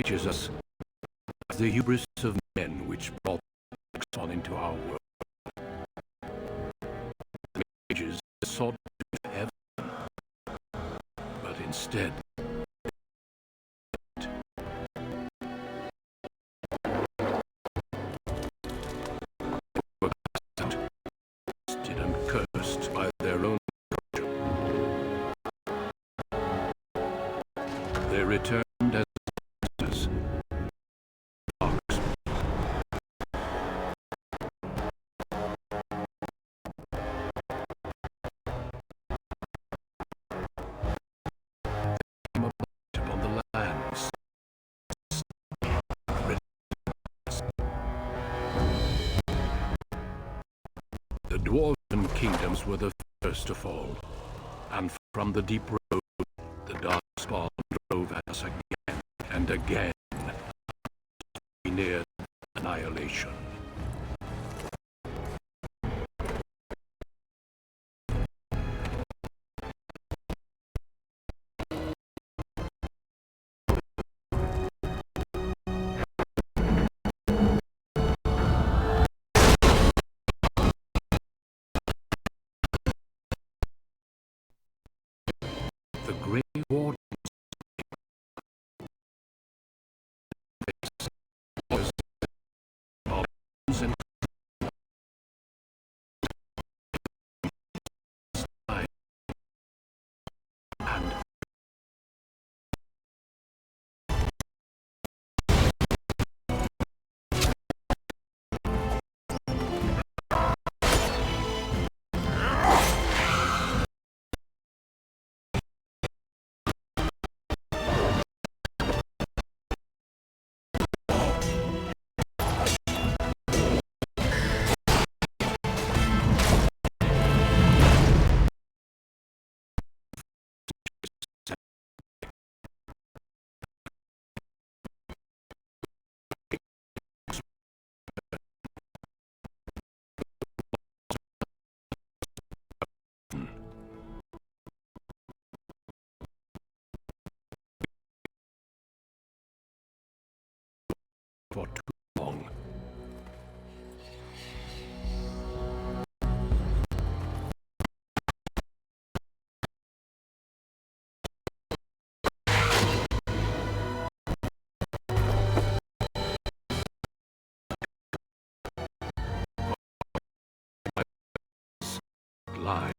teaches us the hubris of men which brought on into our world. The mages sought to heaven, but instead and cursed by their own culture. They returned as monsters. Upon the lands. The dwarven kingdoms were the first to fall, and from the deep road, the dark spawn drove at us again and again, near annihilation. The Grey Wardens and for too long. Lie.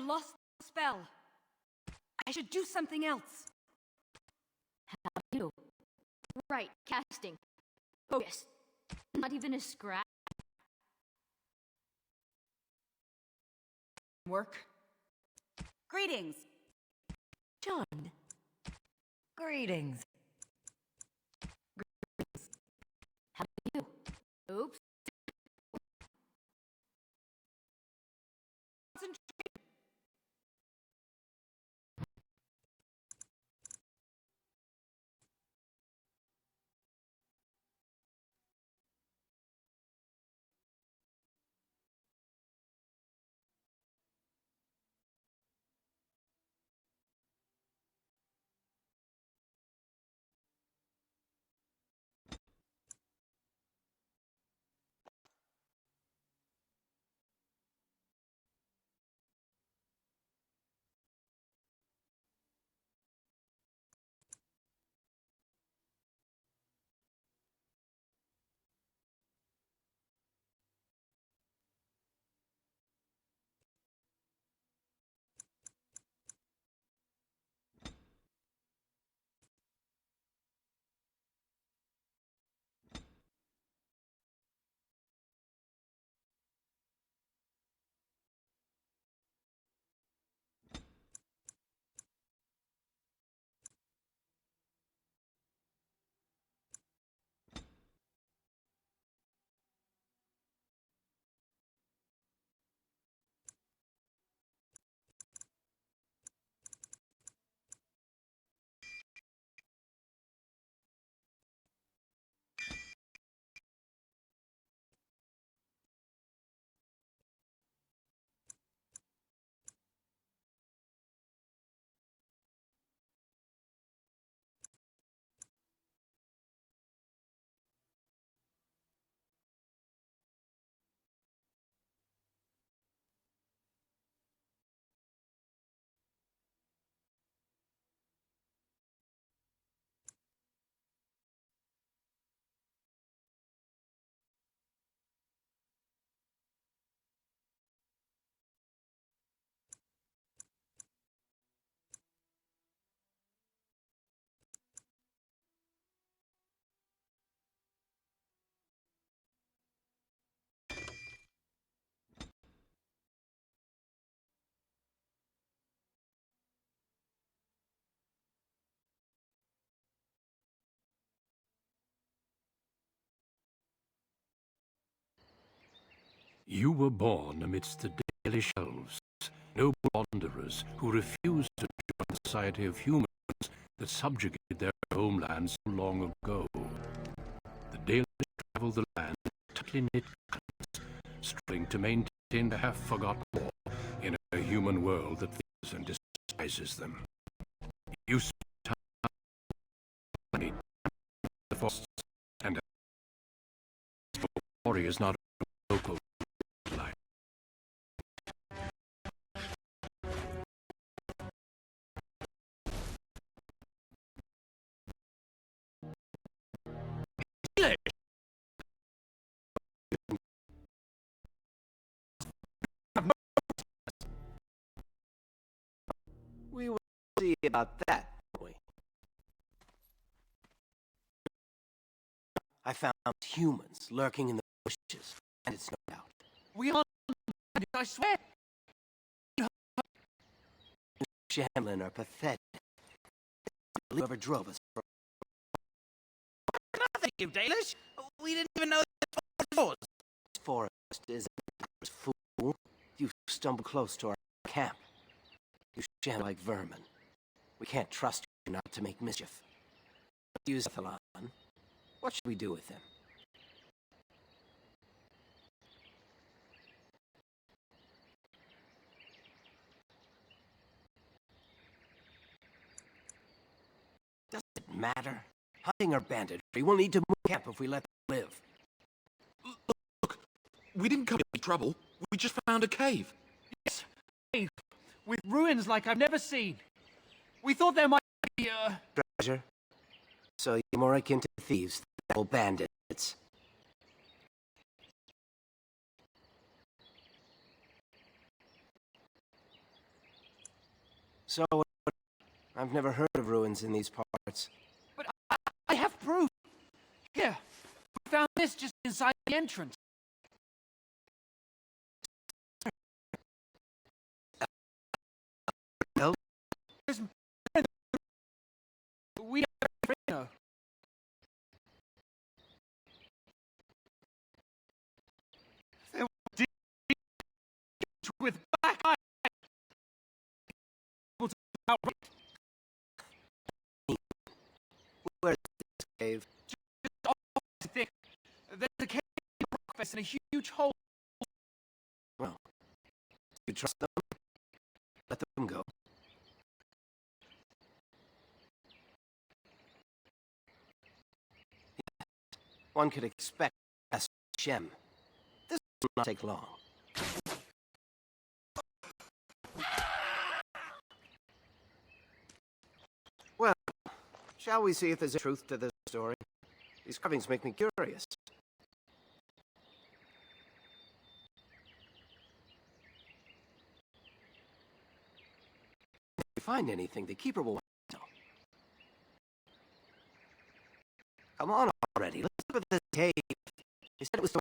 lost the spell. I should do something else. How do you? Right, casting. Focus. Not even a scratch. Work. Greetings. Charmed. Greetings. How do you? Oops. You were born amidst the Dalish Elves, noble wanderers who refused to join the society of humans that subjugated their homeland so long ago. The Dalish travel the land in tightly knit clans, struggling to maintain the half-forgotten law in a human world that fears and despises them. You spend time in the forests, and story is not a local life. We will see about that, won't we? I found humans lurking in the bushes, and it's no doubt. We are, I swear. Shamlin are pathetic. Whoever drove us from Nothing, you Dalish. We didn't even know this was. this forest is a fool. You stumble close to our camp. You sham like vermin. We can't trust you not to make mischief. Use Athalon. What should we do with him? Does it matter? Hunting or banditry, we'll need to move camp if we let them live. Look, we didn't come into trouble. We just found a cave. Yes, cave with ruins like I've never seen. We thought there might be Treasure? So you're more akin to thieves than bandits. So, I've never heard of ruins in these parts. But I have proof. Here, we found this just inside the entrance. No? We know. They were deep with black eyes. Able to outright. Where's this cave? Just off thick. There's a cave rock face and a huge hole. Well, you trust them? Let them go. One could expect a Shem. This will not take long. Well, shall we see if there's a truth to this story? These carvings make me curious. If we find anything, the keeper will want to know. Come on already, let's look at this cave. He said it was the...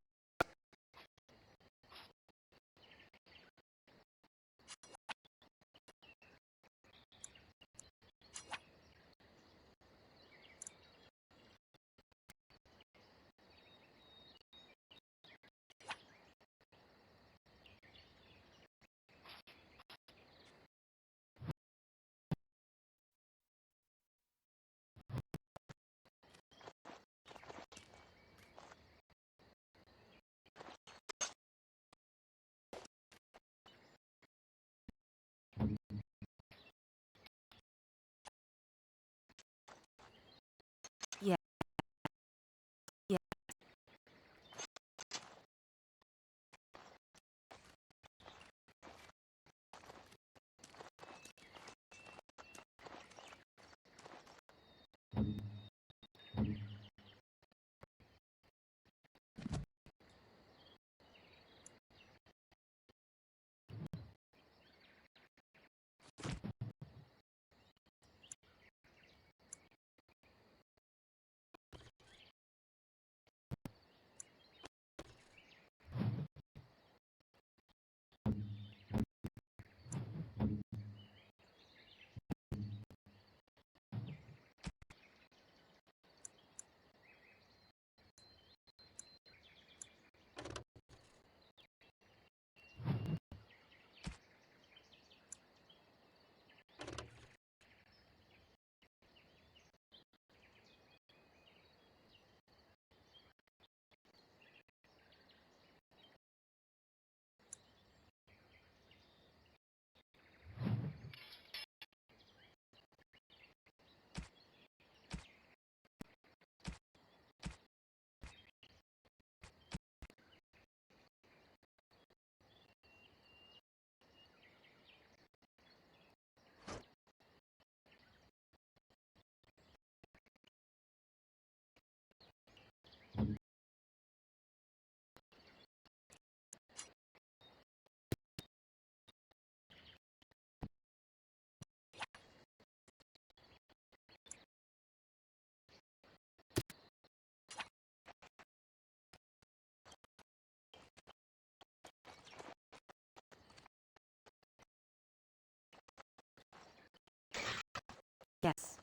Yes.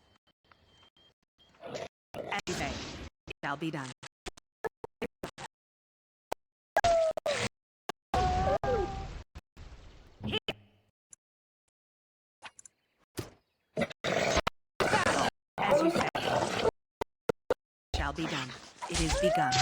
As you say, it shall be done. As you say, shall be done. It is begun.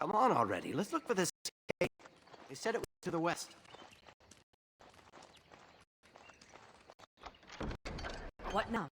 Come on already, let's look for this cave. They said it was to the west. What now?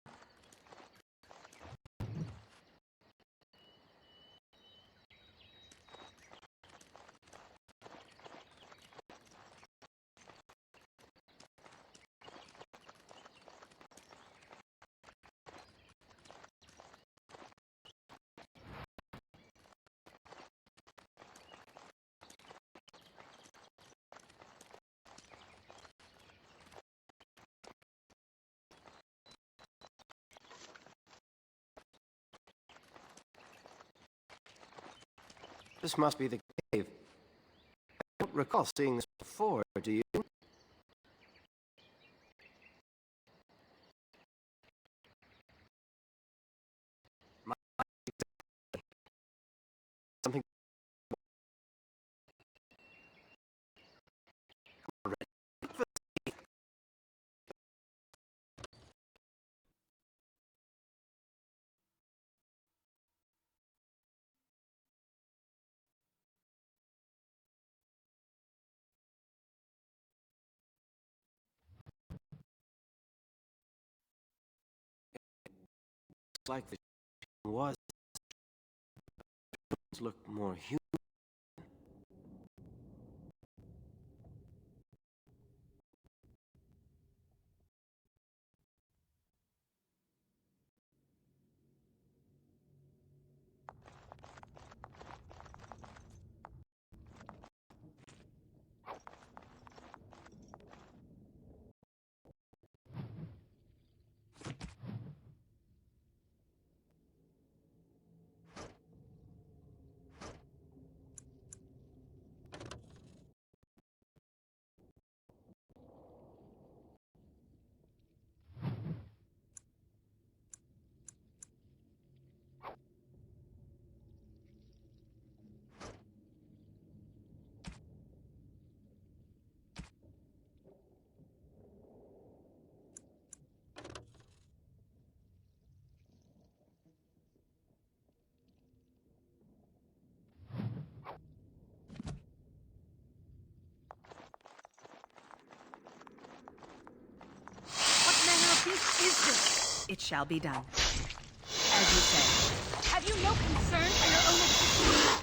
This must be the cave. I don't recall seeing this before, do you? Something. Like the was looked more human. Is this? It shall be done. As you say. Have you no concern for your own existence?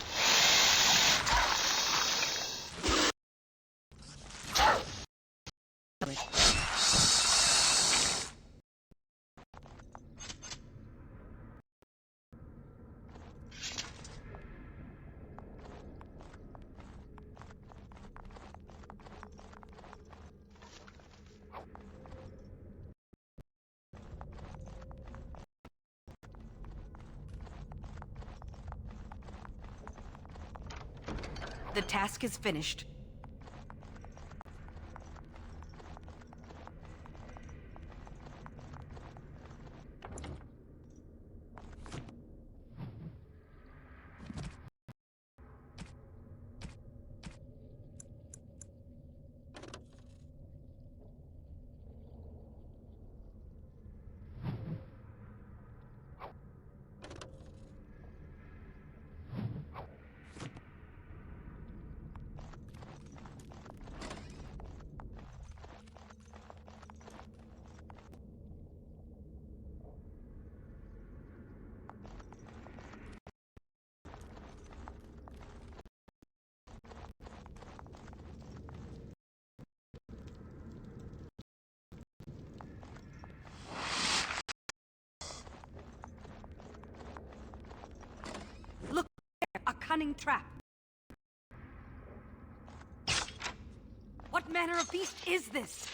The task is finished. A cunning trap. What manner of beast is this?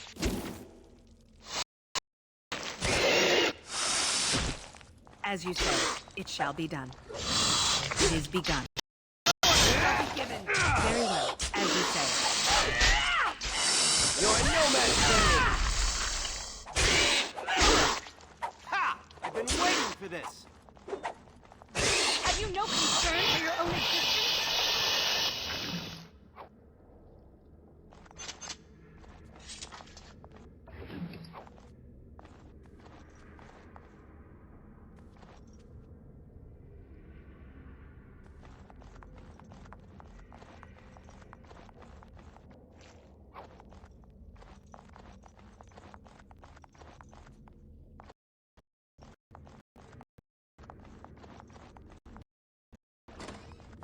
As you say, it shall be done. It is begun. Very well, as you say. You're a nomad Ha! I've been waiting for this. Have you no concern for your own existence?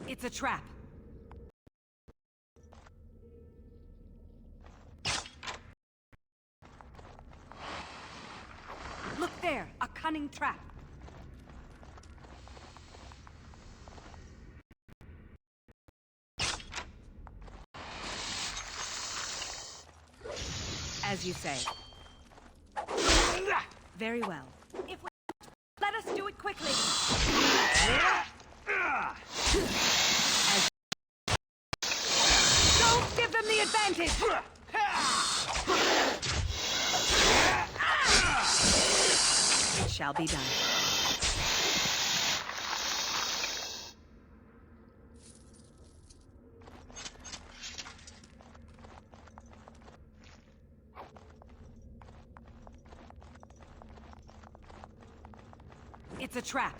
It's a trap. Look there, a cunning trap. As you say. Very well. If we let us do it quickly. shall be done. It's a trap.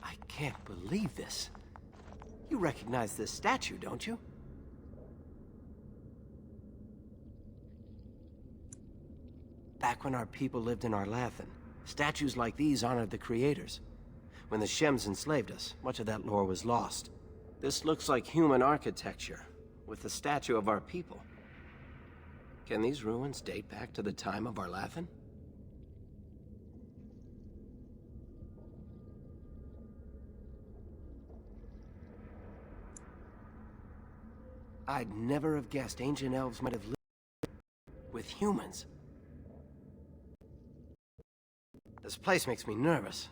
I can't believe this. You recognize this statue, don't you? Back when our people lived in Arlathan, statues like these honored the creators. When the Shems enslaved us, much of that lore was lost. This looks like human architecture, with the statue of our people. Can these ruins date back to the time of Arlathan? I'd never have guessed ancient elves might have lived with humans. This place makes me nervous.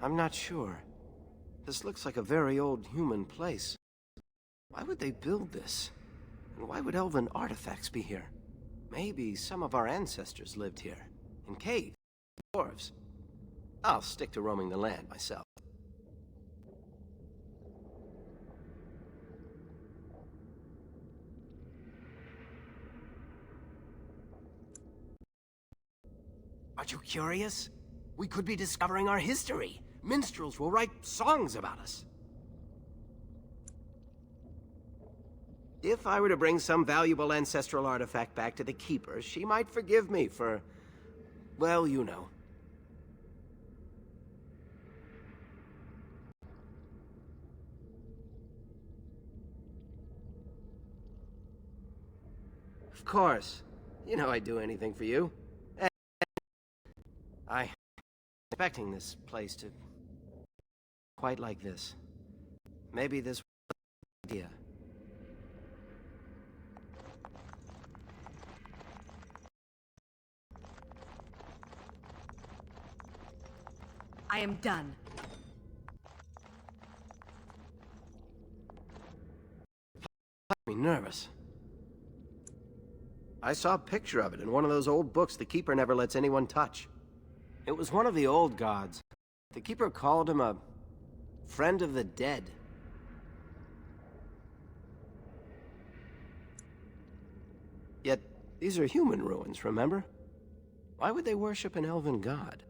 I'm not sure. This looks like a very old human place. Why would they build this? And why would elven artifacts be here? Maybe some of our ancestors lived here, in caves. Dwarves. I'll stick to roaming the land myself. Aren't you curious? We could be discovering our history. Minstrels will write songs about us. If I were to bring some valuable ancestral artifact back to the Keeper, she might forgive me for... well, you know. Of course. You know I'd do anything for you. I'm expecting this place to... quite like this. Maybe this idea. I am done. Me nervous. I saw a picture of it in one of those old books the Keeper never lets anyone touch. It was one of the old gods. The Keeper called him a friend of the dead. Yet, these are human ruins, remember? Why would they worship an elven god?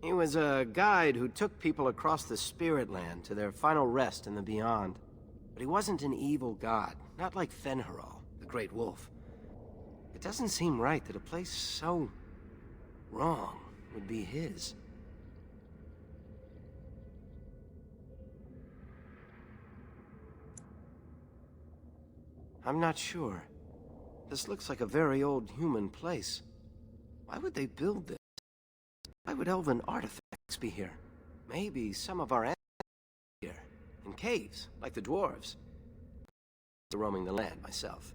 He was a guide who took people across the Spirit Land to their final rest in the beyond. But he wasn't an evil god, not like Fen'Harel, the Great Wolf. It doesn't seem right that a place so... wrong would be his. I'm not sure. This looks like a very old human place. Why would they build this? Why would elven artifacts be here? Maybe some of our ancestors here, in caves, like the dwarves. I'm roaming the land myself.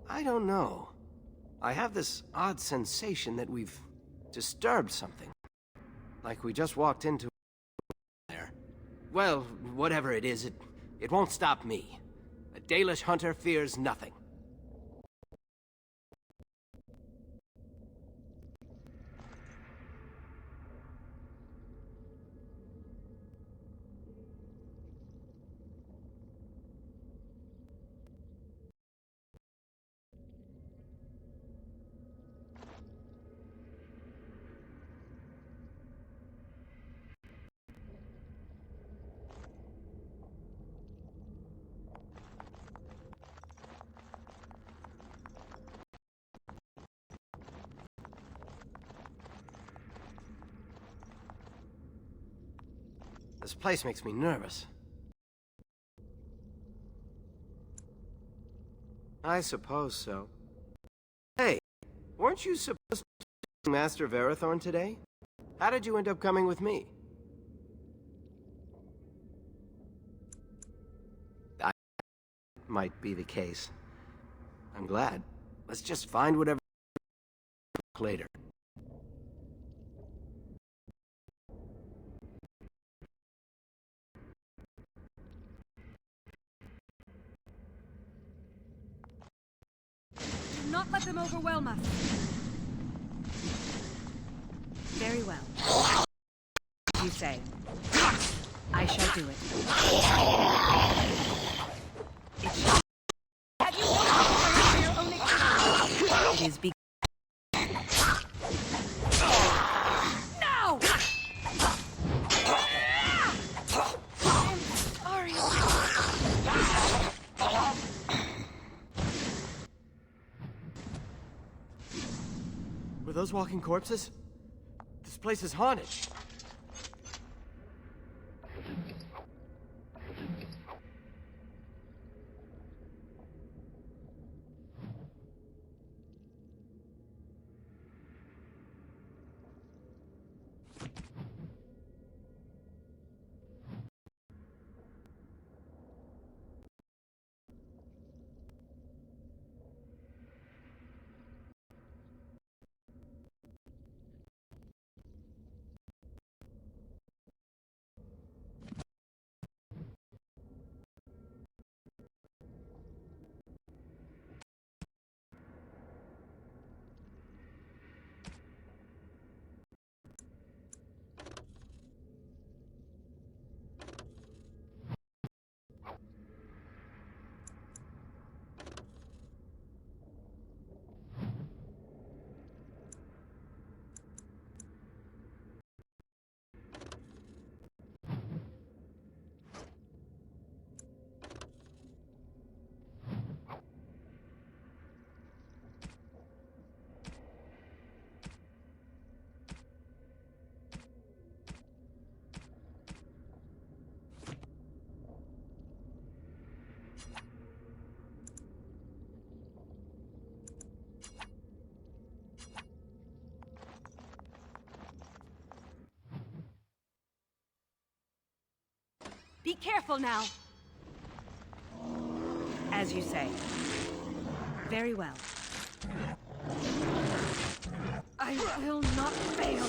I don't know. I have this odd sensation that we've disturbed something. Like we just walked into there. Well, whatever it is, it won't stop me. A Dalish hunter fears nothing. This place makes me nervous. I suppose so. Hey, weren't you supposed to be Master Verathorn today? How did you end up coming with me? I might be the case. I'm glad. Let's just find whatever later. Do not let them overwhelm us. Very well. As you say. I shall do it. It shall. Have you for your own experience? It is be. No! I'm sorry. Were those walking corpses? This place is haunted. Be careful now. As you say. Very well. I will not fail.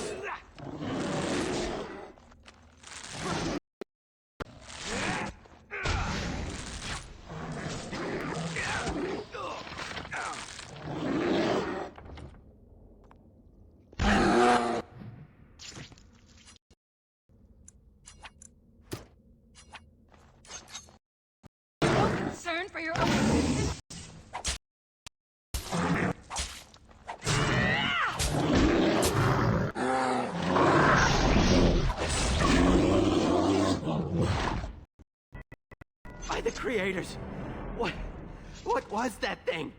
No concern for your own existence. By the creators! What was that thing?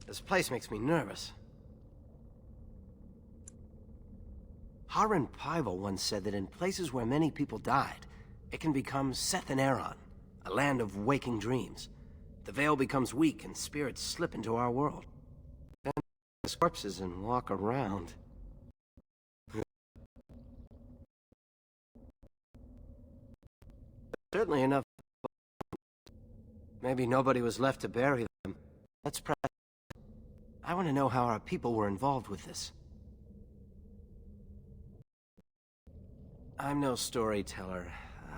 This place makes me nervous. Harren Pival once said that in places where many people died, it can become Seth and Aaron, a land of waking dreams. The veil becomes weak and spirits slip into our world. Then as corpses and walk around. Certainly enough. Maybe nobody was left to bury them. Let's press. I want to know how our people were involved with this. I'm no storyteller.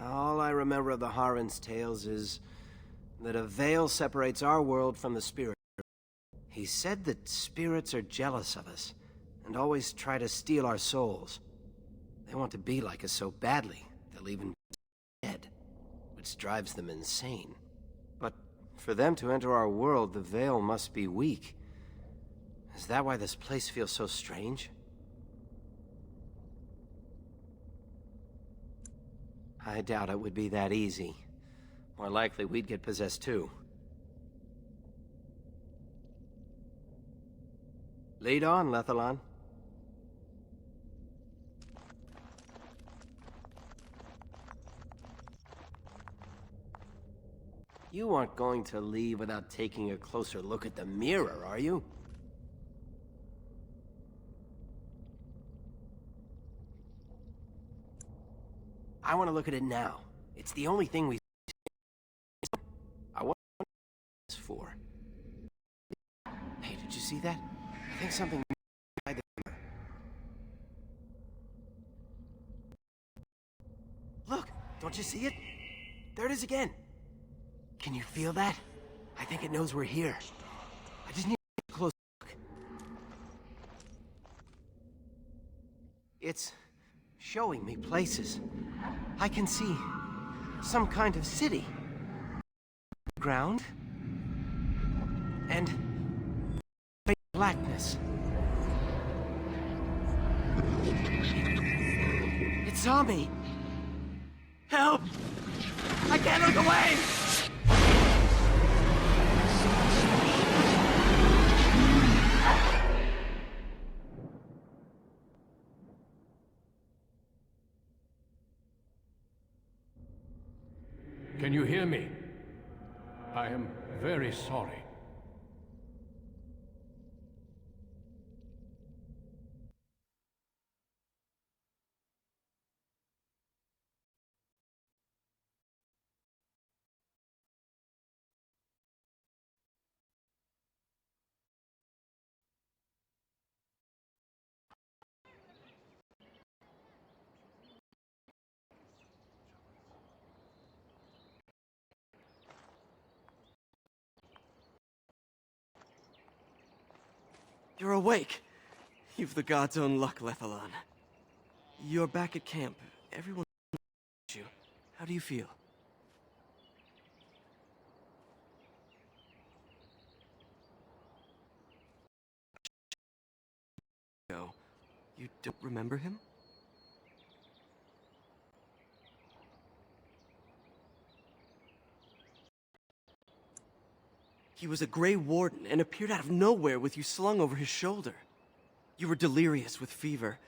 All I remember of the Harren's tales is that a veil separates our world from the spirit. He said that spirits are jealous of us and always try to steal our souls. They want to be like us so badly, they'll even be dead, which drives them insane. But for them to enter our world, the veil must be weak. Is that why this place feels so strange? I doubt it would be that easy. More likely we'd get possessed too. Lead on, Lavellan. You aren't going to leave without taking a closer look at the mirror, are you? I want to look at it now. It's the only thing we... I want this for. Hey, did you see that? I think something... Look, don't you see it? There it is again. Can you feel that? I think it knows we're here. I just need a close look. It's showing me places. I can see some kind of city. Ground. And blackness. It saw me. Help! I can't look away! Can you hear me? I am very sorry. You're awake. You've the god's own luck, Lavellan. You're back at camp. Everyone knows you. How do you feel? No. You don't remember him? He was a Grey Warden and appeared out of nowhere with you slung over his shoulder. You were delirious with fever.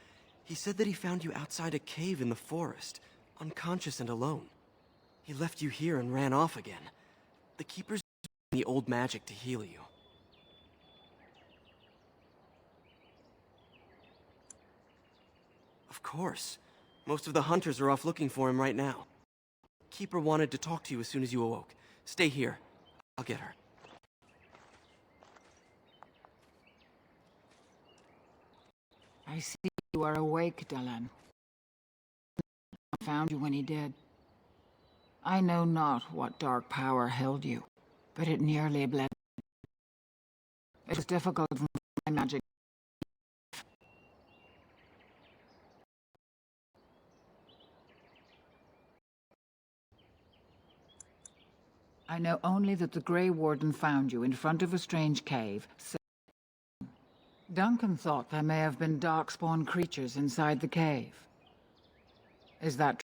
He said that he found you outside a cave in the forest, unconscious and alone. He left you here and ran off again. The Keepers used the old magic to heal you. Of course. Most of the hunters are off looking for him right now. Keeper wanted to talk to you as soon as you awoke. Stay here. I'll get her. I see you are awake, Dylan. I found you when he did. I know not what dark power held you, but it nearly bled. It was difficult for my magic. I know only that the Grey Warden found you in front of a strange cave. Duncan thought there may have been darkspawn creatures inside the cave. Is that true?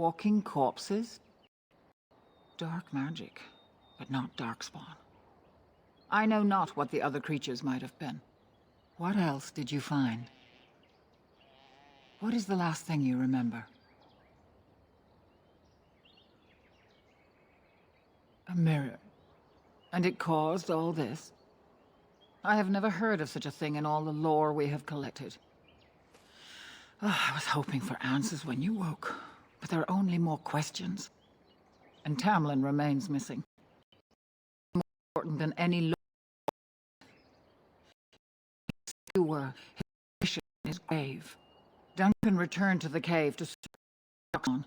Walking corpses? Dark magic, but not darkspawn. I know not what the other creatures might have been. What else did you find? What is the last thing you remember? A mirror. And it caused all this? I have never heard of such a thing in all the lore we have collected. Oh, I was hoping for answers when you woke, but there are only more questions. And Tamlin remains missing. More important than any lore. You were his in his grave. Duncan returned to the cave to search on,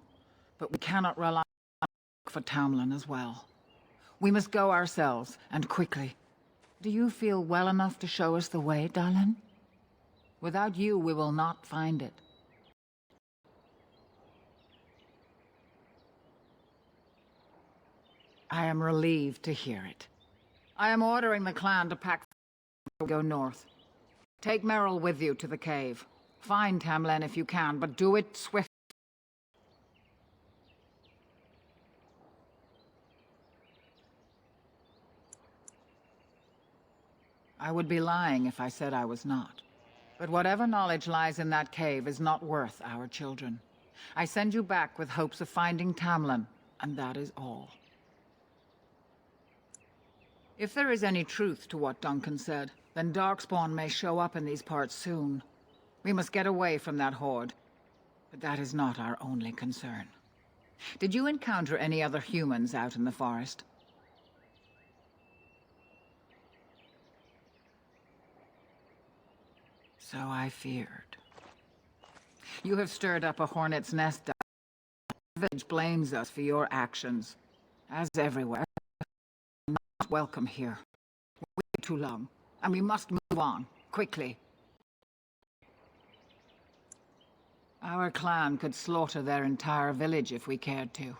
but we cannot rely on for Tamlin as well. We must go ourselves, and quickly. Do you feel well enough to show us the way, Dalish? Without you, we will not find it. I am relieved to hear it. I am ordering the clan to pack to go north. Take Merrill with you to the cave. Find Tamlin if you can, but do it swiftly. I would be lying if I said I was not. But whatever knowledge lies in that cave is not worth our children. I send you back with hopes of finding Tamlin, and that is all. If there is any truth to what Duncan said, then Darkspawn may show up in these parts soon. We must get away from that horde. But that is not our only concern. Did you encounter any other humans out in the forest? So I feared. You have stirred up a hornet's nest. The village blames us for your actions. As everywhere, we're not welcome here. We waited too long, and we must move on, quickly. Our clan could slaughter their entire village if we cared to,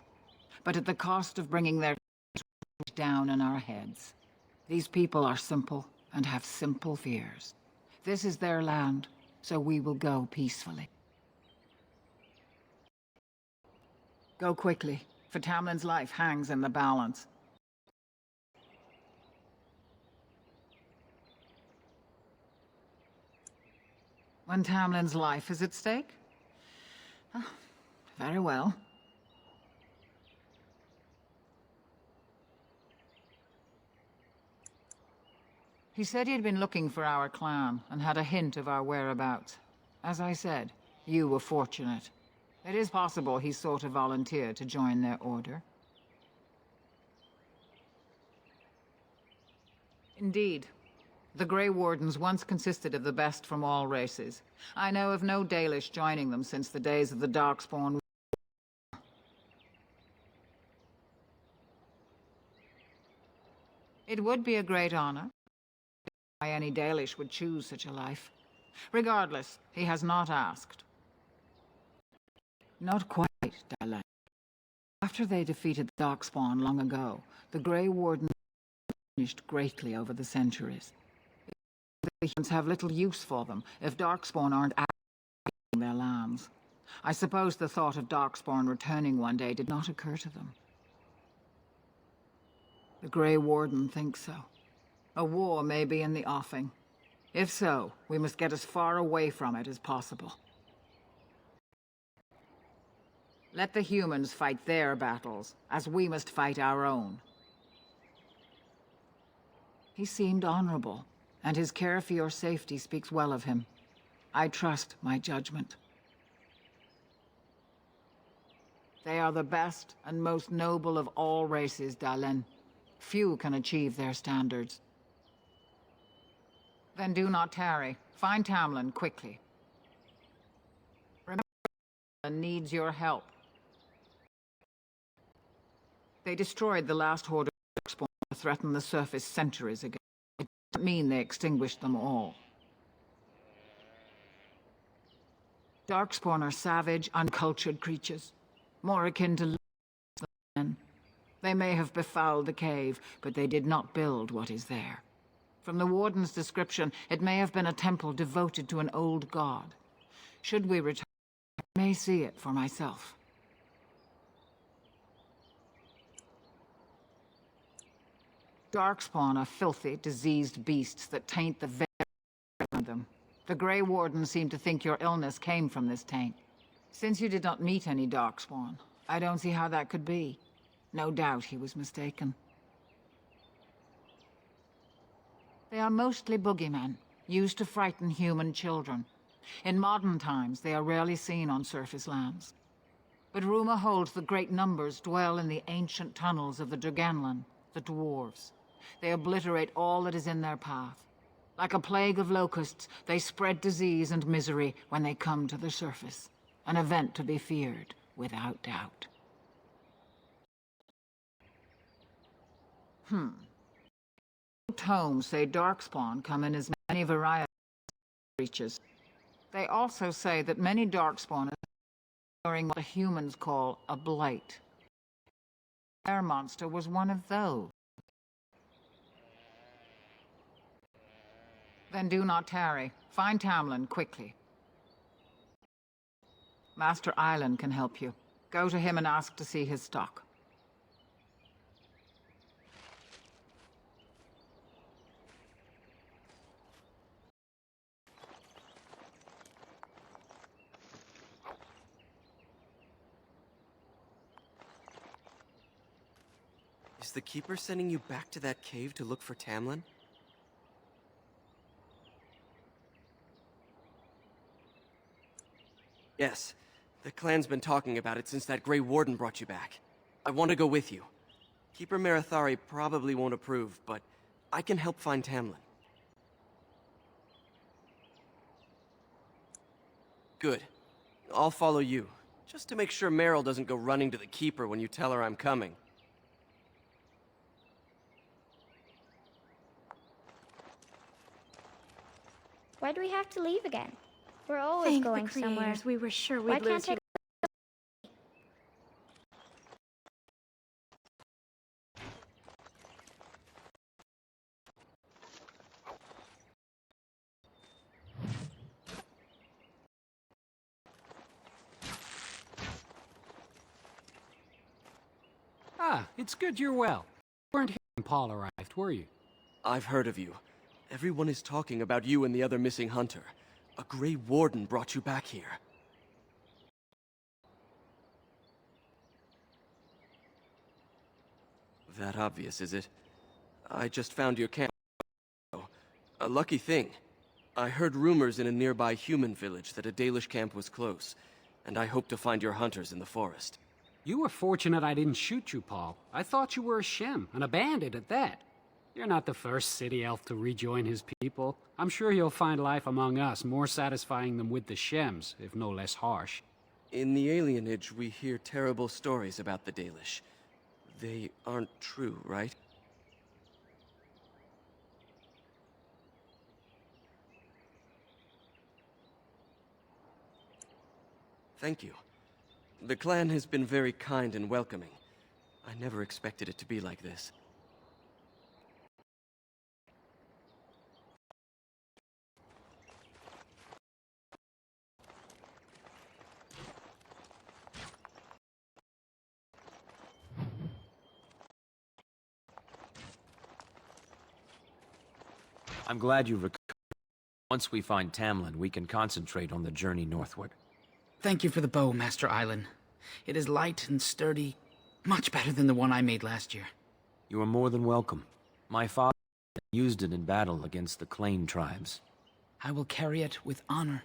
but at the cost of bringing their down in our heads. These people are simple and have simple fears. This is their land, so we will go peacefully. Go quickly, for Tamlin's life hangs in the balance. When Tamlin's life is at stake? Oh, very well. He said he'd been looking for our clan and had a hint of our whereabouts. As I said, you were fortunate. It is possible he sought a volunteer to join their order. Indeed. The Grey Wardens once consisted of the best from all races. I know of no Dalish joining them since the days of the Darkspawn. It would be a great honor. Why any Dalish would choose such a life. Regardless, he has not asked. Not quite, Dalish. After they defeated the Darkspawn long ago, the Grey Wardens diminished greatly over the centuries. The humans have little use for them if Darkspawn aren't acting their lands. I suppose the thought of Darkspawn returning one day did not occur to them. The Grey Warden thinks so. A war may be in the offing. If so, we must get as far away from it as possible. Let the humans fight their battles, as we must fight our own. He seemed honorable, and his care for your safety speaks well of him. I trust my judgment. They are the best and most noble of all races, Dalish. Few can achieve their standards. Then do not tarry. Find Tamlin quickly. Remember, Tamlin needs your help. They destroyed the last horde of Darkspawn to threaten the surface centuries ago. It doesn't mean they extinguished them all. Darkspawn are savage, uncultured creatures, more akin to than men. They may have befouled the cave, but they did not build what is there. From the Warden's description, it may have been a temple devoted to an old god. Should we return, I may see it for myself. Darkspawn are filthy, diseased beasts that taint the very around them. The Grey Warden seemed to think your illness came from this taint. Since you did not meet any Darkspawn, I don't see how that could be. No doubt he was mistaken. They are mostly boogeymen, used to frighten human children. In modern times, they are rarely seen on surface lands. But rumor holds that great numbers dwell in the ancient tunnels of the Draganlan, the dwarves. They obliterate all that is in their path. Like a plague of locusts, they spread disease and misery when they come to the surface. An event to be feared, without doubt. Tomes say Darkspawn come in as many varieties of creatures. They also say that many Darkspawn are during what the humans call a blight. Air monster was one of those. Then do not tarry. Find Tamlin quickly. Master Island can help you. Go to him and ask to see his stock. Is the Keeper sending you back to that cave to look for Tamlin? Yes. The clan's been talking about it since that Grey Warden brought you back. I want to go with you. Keeper Marithari probably won't approve, but I can help find Tamlin. Good. I'll follow you, just to make sure Meryl doesn't go running to the Keeper when you tell her I'm coming. Why do we have to leave again? We're always Thank going the creators. somewhere. We were sure Why we'd lose can't you. Ah, it's good you're well. You weren't here when Paul arrived, were you? I've heard of you. Everyone is talking about you and the other missing hunter. A Grey Warden brought you back here. That obvious, is it? I just found your camp. A lucky thing. I heard rumors in a nearby human village that a Dalish camp was close, and I hope to find your hunters in the forest. You were fortunate I didn't shoot you, Paul. I thought you were a Shem, and a bandit at that. You're not the first city elf to rejoin his people. I'm sure you'll find life among us more satisfying than with the Shems, if no less harsh. In the alienage, we hear terrible stories about the Dalish. They aren't true, right? Thank you. The clan has been very kind and welcoming. I never expected it to be like this. I'm glad you recovered. Once we find Tamlin, we can concentrate on the journey northward. Thank you for the bow, Master Island. It is light and sturdy, much better than the one I made last year. You are more than welcome. My father used it in battle against the Clane tribes. I will carry it with honor.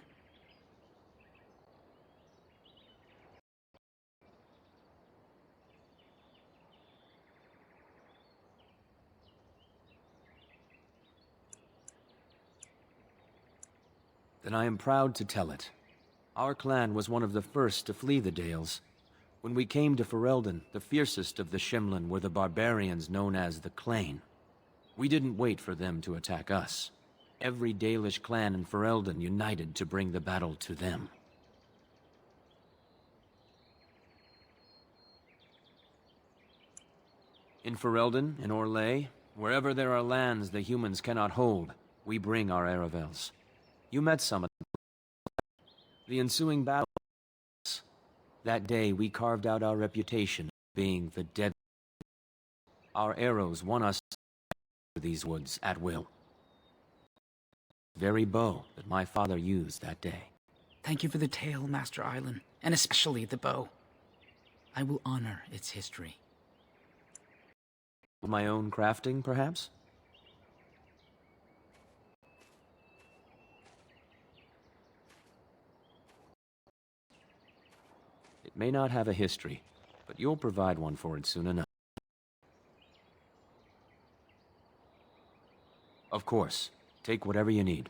Then I am proud to tell it. Our clan was one of the first to flee the Dales. When we came to Ferelden, the fiercest of the Shimlin were the barbarians known as the Clane. We didn't wait for them to attack us. Every Dalish clan in Ferelden united to bring the battle to them. In Ferelden, in Orlais, wherever there are lands the humans cannot hold, we bring our Aravels. You met some of them. The ensuing battle. That day, we carved out our reputation of being the dead. Our arrows won us. these woods at will. Very bow that my father used that day. Thank you for the tale, Master Island, and especially the bow. I will honor its history. My own crafting, perhaps? It may not have a history, but you'll provide one for it soon enough. Of course. Take whatever you need.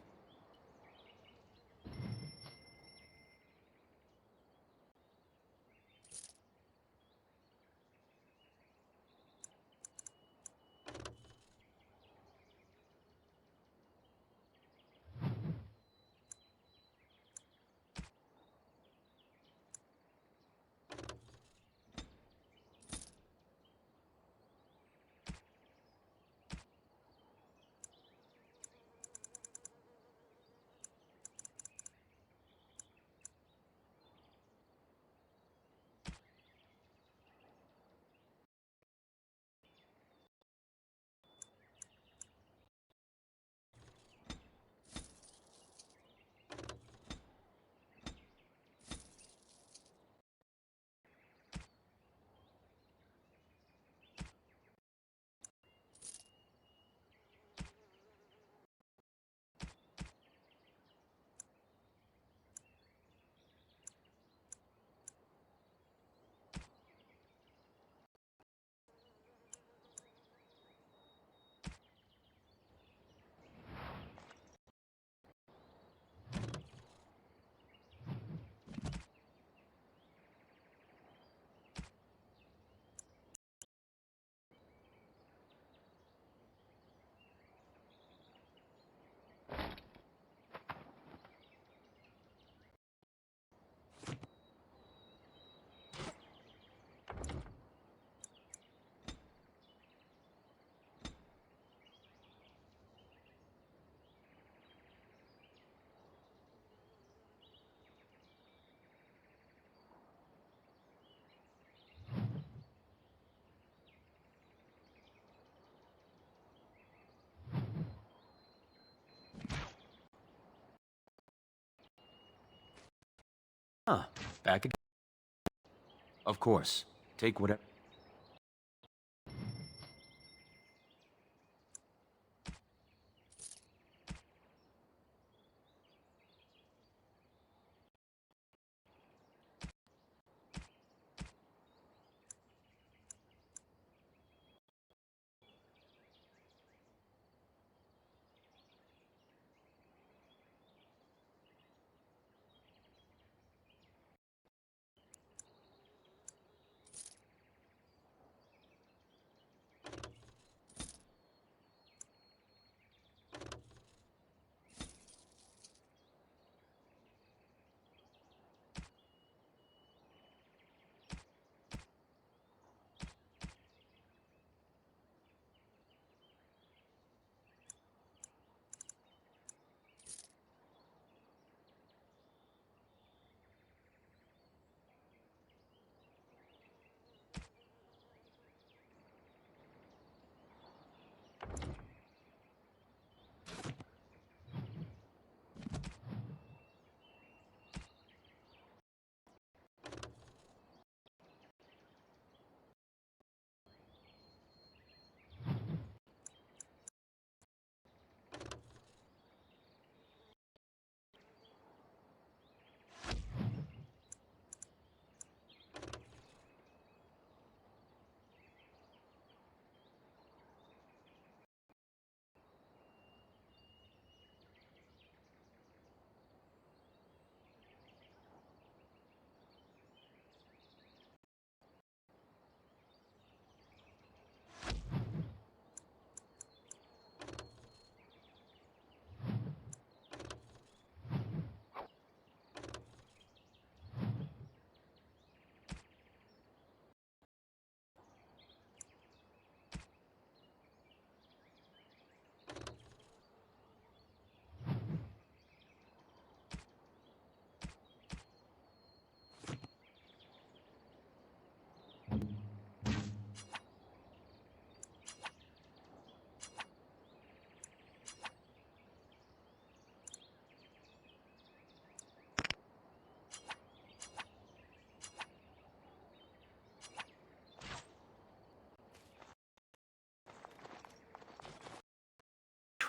Ah, back again. Of course. Take whatever...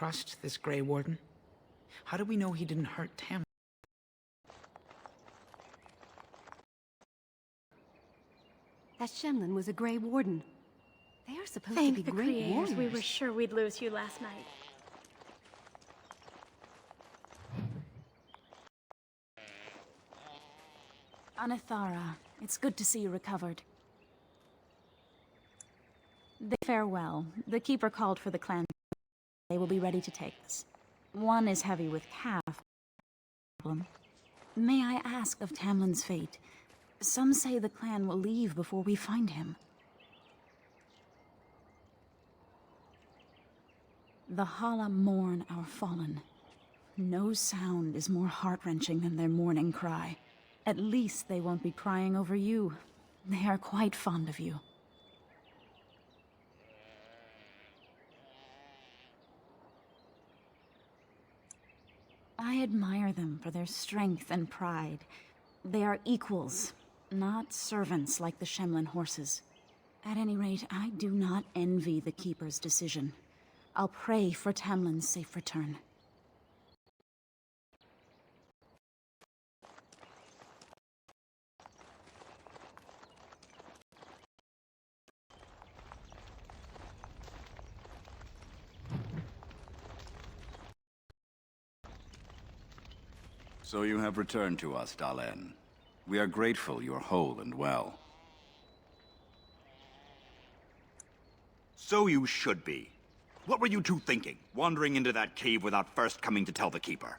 trust this Grey Warden? How do we know he didn't hurt Tam? That Shemlin was a Grey Warden. They are supposed Thank to be the great creators. warriors. We were sure we'd lose you last night. Anathara, it's good to see you recovered. Farewell. The Keeper called for the clan. They will be ready to take us. One is heavy with calf. May I ask of Tamlin's fate? Some say the clan will leave before we find him. The Hala mourn our fallen. No sound is more heart-wrenching than their mourning cry. At least they won't be crying over you. They are quite fond of you. I admire them for their strength and pride. They are equals, not servants like the Shemlin horses. At any rate, I do not envy the Keeper's decision. I'll pray for Tamlin's safe return. So you have returned to us, Dalen. We are grateful you're whole and well. So you should be. What were you two thinking, wandering into that cave without first coming to tell the Keeper?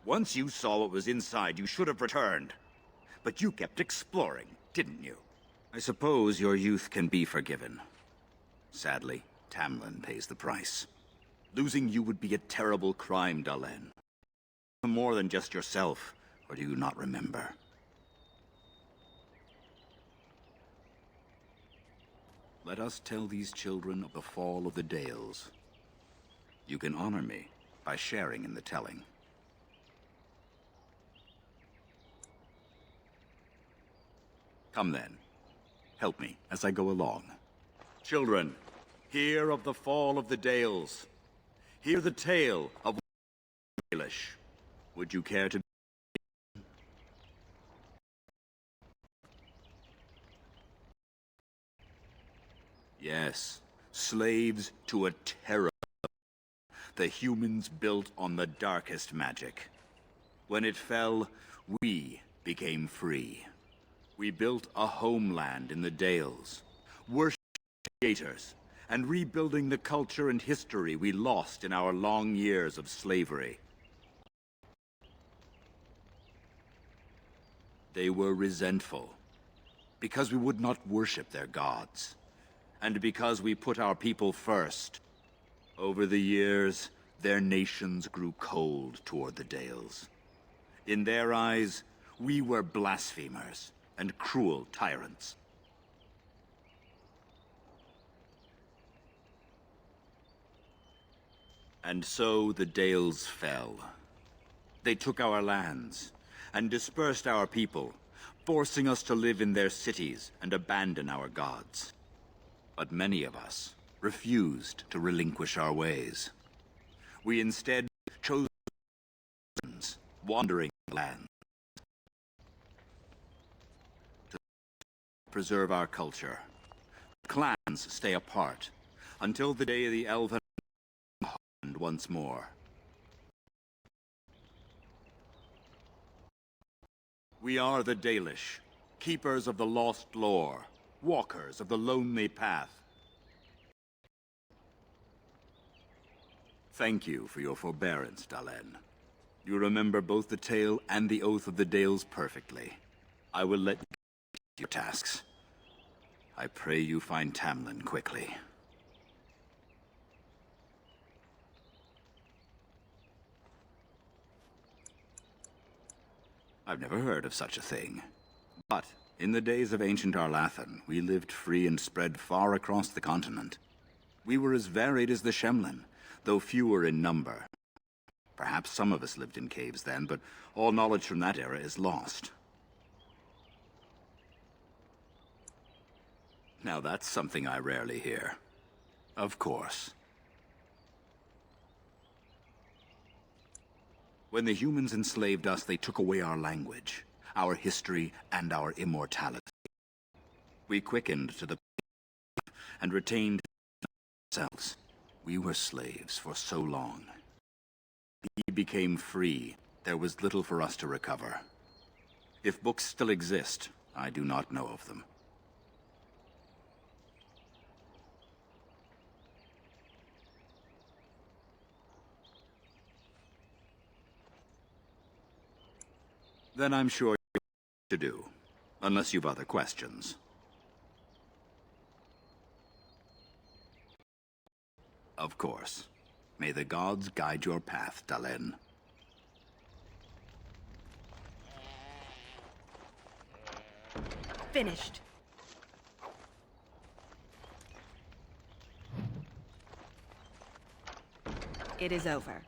Once you saw what was inside, you should have returned. But you kept exploring, didn't you? I suppose your youth can be forgiven. Sadly, Tamlin pays the price. Losing you would be a terrible crime, Dalen. More than just yourself, or do you not remember? Let us tell these children of the fall of the Dales. You can honor me by sharing in the telling. Come then. Help me as I go along. Children, hear of the fall of the Dales. Hear the tale of Dalish. Would you care to... Yes, slaves to a terror the humans built on the darkest magic. When it fell, we became free. We built a homeland in the Dales, worshipped creators, and rebuilding the culture and history we lost in our long years of slavery. They were resentful, because we would not worship their gods, and because we put our people first. Over the years, their nations grew cold toward the Dales. In their eyes, we were blasphemers and cruel tyrants. And so the Dales fell. They took our lands and dispersed our people, forcing us to live in their cities and abandon our gods. But many of us refused to relinquish our ways. We instead chose wandering lands to preserve our culture. Clans stay apart until the day of the Elven once more. We are the Dalish, keepers of the lost lore, walkers of the lonely path. Thank you for your forbearance, Dalen. You remember both the tale and the Oath of the Dales perfectly. I will let you get your tasks. I pray you find Tamlin quickly. I've never heard of such a thing. But in the days of ancient Arlathan, we lived free and spread far across the continent. We were as varied as the Shemlin, though fewer in number. Perhaps some of us lived in caves then, but all knowledge from that era is lost. Now that's something I rarely hear. Of course. When the humans enslaved us, they took away our language, our history, and our immortality. We quickened to the and retained ourselves. We were slaves for so long. We became free. There was little for us to recover. If books still exist, I do not know of them. Then I'm sure you have to do, unless you've other questions. Of course. May the gods guide your path, Dalish. Finished. It is over.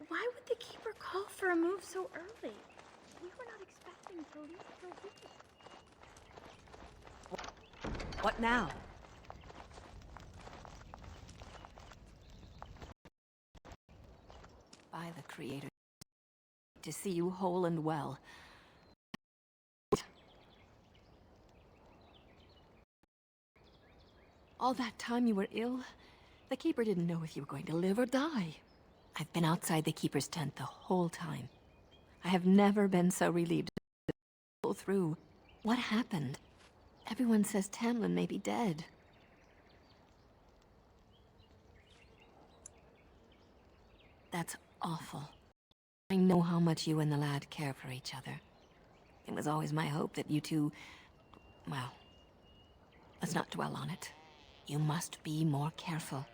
Why would the Keeper call for a move so early? We were not expecting to leave for weeks. What now? By the Creator, to see you whole and well. All that time you were ill, the Keeper didn't know if you were going to live or die. I've been outside the Keeper's tent the whole time. I have never been so relieved to pull through. What happened? Everyone says Tamlin may be dead. That's awful. I know how much you and the lad care for each other. It was always my hope that you two... well, let's not dwell on it. You must be more careful.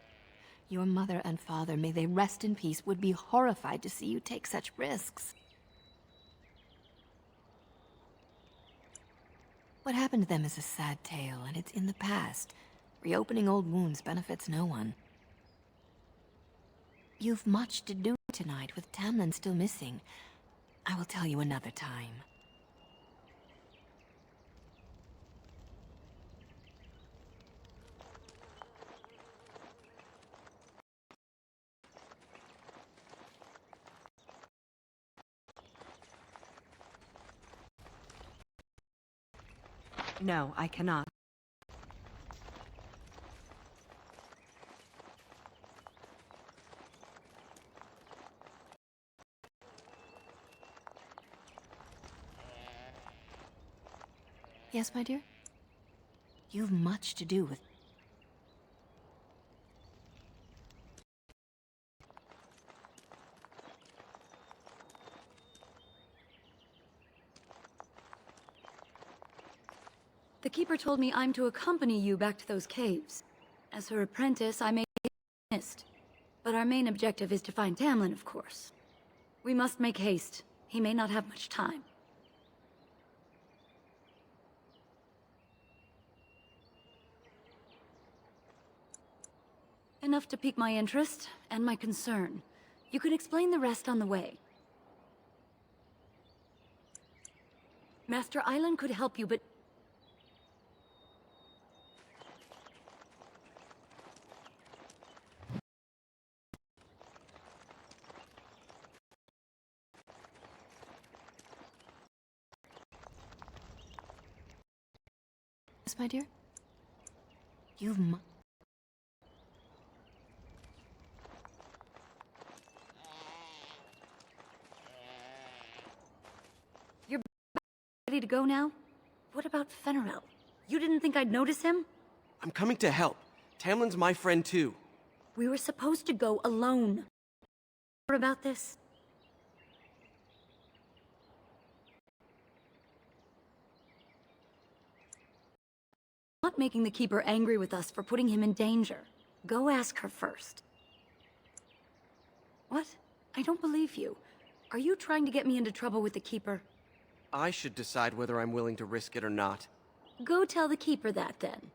Your mother and father, may they rest in peace, would be horrified to see you take such risks. What happened to them is a sad tale, and it's in the past. Reopening old wounds benefits no one. You've much to do tonight with Tamlin still missing. I will tell you another time. No, I cannot. Yes, my dear? You've much to do with... The Keeper told me I'm to accompany you back to those caves. As her apprentice, I may be missed. But our main objective is to find Tamlin, of course. We must make haste. He may not have much time. Enough to pique my interest and my concern. You can explain the rest on the way. Master Island could help you, but... Yes, my dear? You've You're ready to go now? What about Fenrirel? You didn't think I'd notice him? I'm coming to help. Tamlin's my friend too. We were supposed to go alone. What about this? Not making the Keeper angry with us for putting him in danger. Go ask her first. What? I don't believe you. Are you trying to get me into trouble with the Keeper? I should decide whether I'm willing to risk it or not. Go tell the Keeper that, then.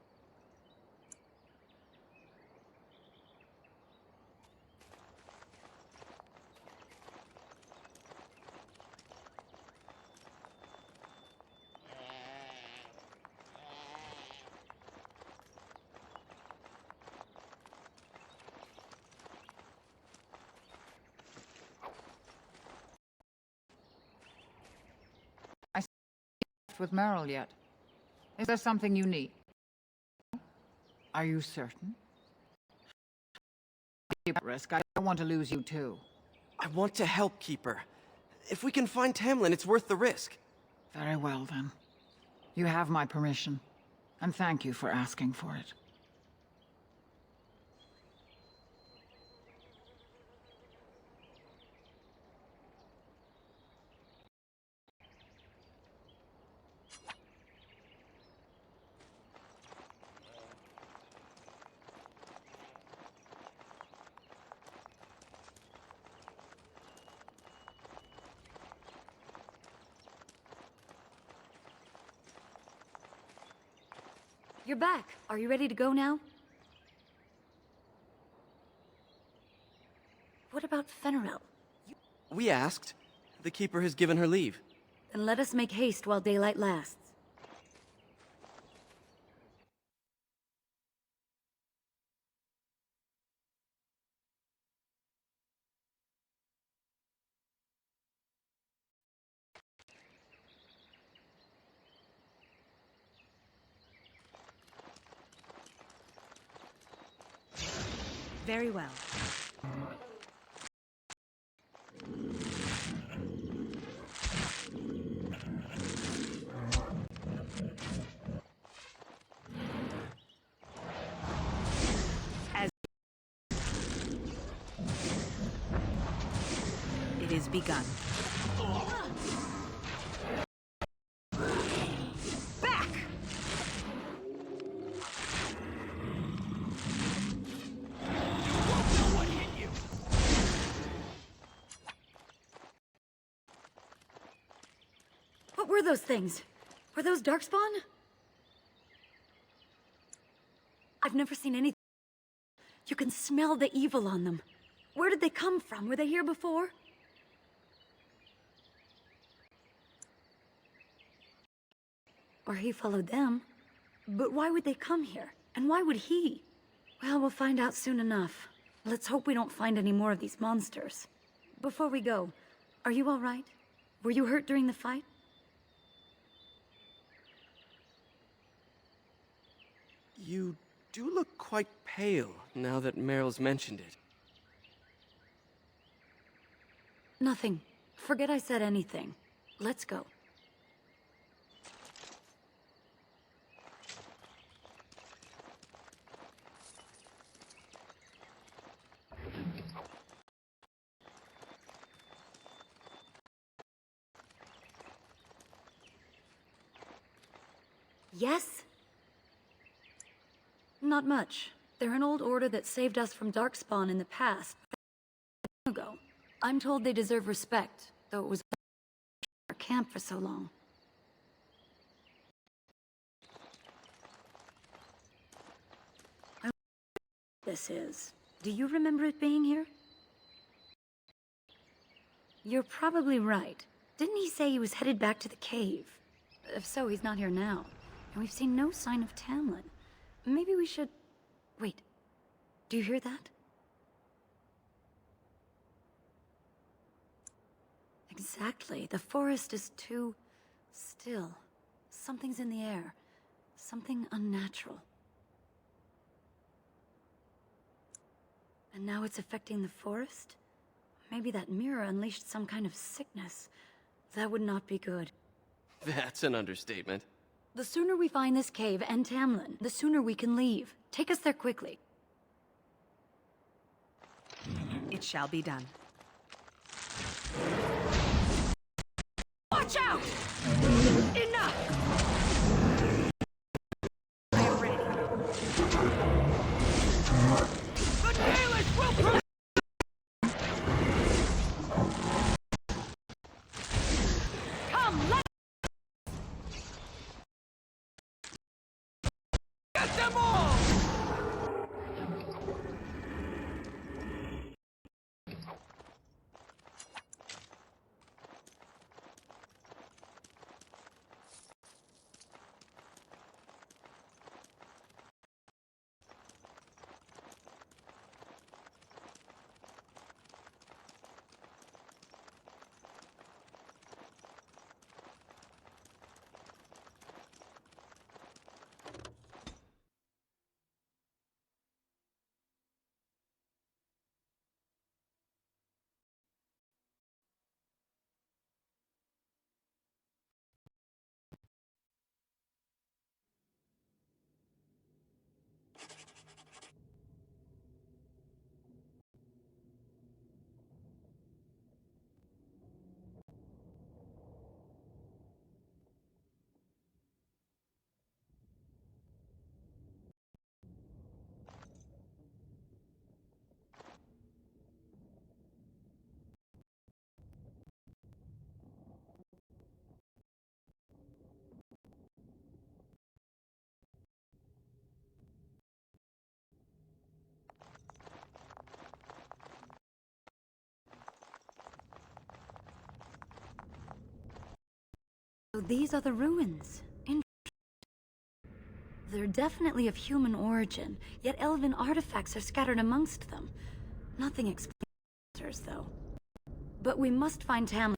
with Merrill yet. Is there something you need? Are you certain? Keep at risk. I don't want to lose you too. I want to help Keeper. If we can find Tamlin, it's worth the risk. Very well, then. You have my permission. And thank you for asking for it. You're back. Are you ready to go now? What about Fenrirel? We asked. The Keeper has given her leave. Then let us make haste while daylight lasts. Very well. As it is begun. Back! What were those things? Were those Darkspawn? I've never seen anything. You can smell the evil on them. Where did they come from? Were they here before? Or he followed them. But why would they come here? And why would he? Well, we'll find out soon enough. Let's hope we don't find any more of these monsters. Before we go, are you all right? Were you hurt during the fight? You do look quite pale, now that Meryl's mentioned it. Nothing. Forget I said anything. Let's go. Yes? Not much. They're an old order that saved us from Darkspawn in the past. Ago. I'm told they deserve respect, though it was our camp for so long. I wonder what this is. Do you remember it being here? You're probably right. Didn't he say he was headed back to the cave? If so, he's not here now. And we've seen no sign of Tamlin. Maybe we should... Wait. Do you hear that? Exactly. The forest is too... still. Something's in the air. Something unnatural. And now it's affecting the forest? Maybe that mirror unleashed some kind of sickness. That would not be good. That's an understatement. The sooner we find this cave and Tamlin, the sooner we can leave. Take us there quickly. It shall be done. Watch out! Enough! I am ready. The Dalish will Come, let's get them all! So these are the ruins. They're definitely of human origin, yet elven artifacts are scattered amongst them. Nothing explains answers, though. But we must find Tamlin.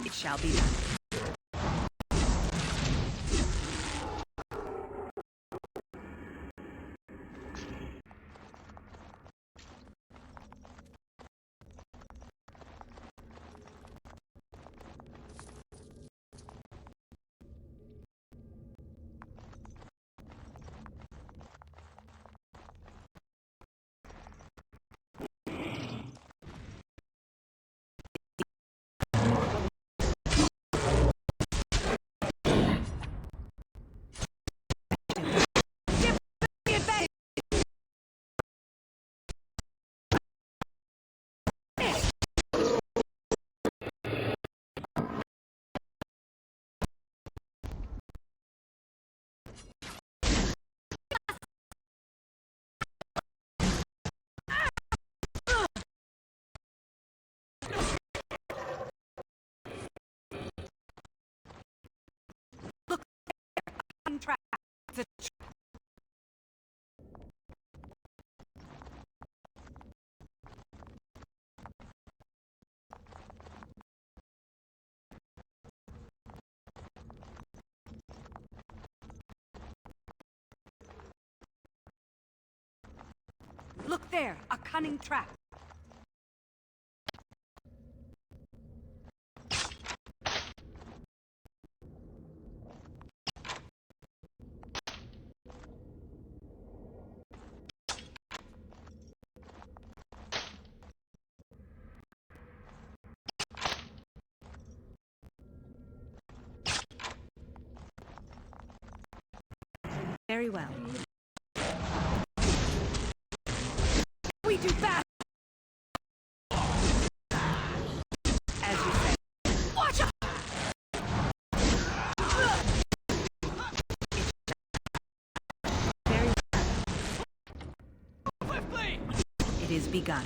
It shall be done. Look there, a cunning trap. Very well. We do that. As you say. Watch out! Very well. It is begun.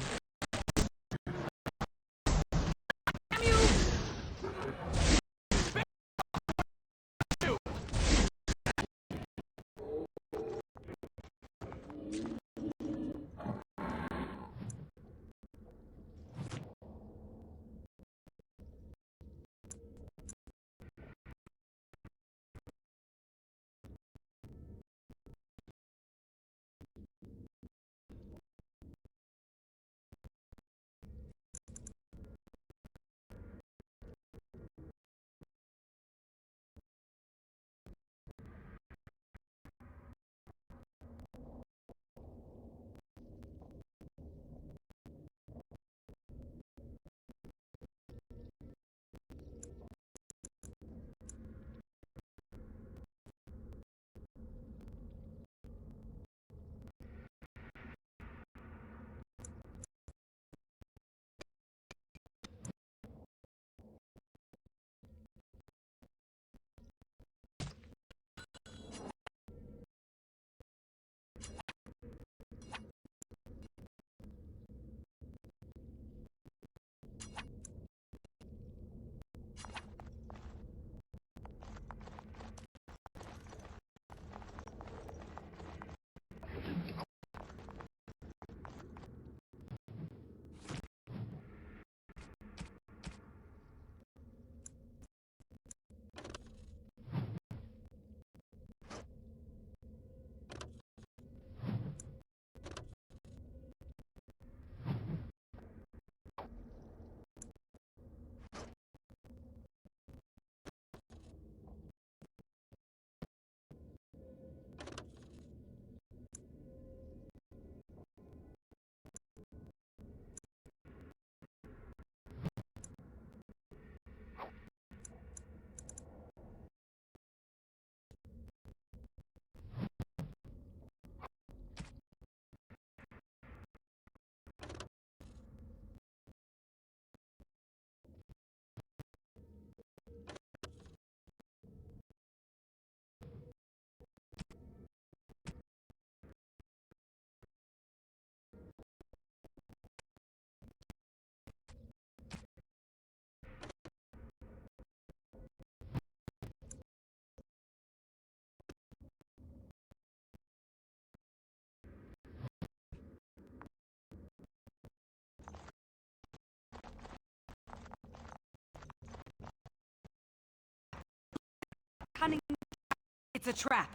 It's a trap.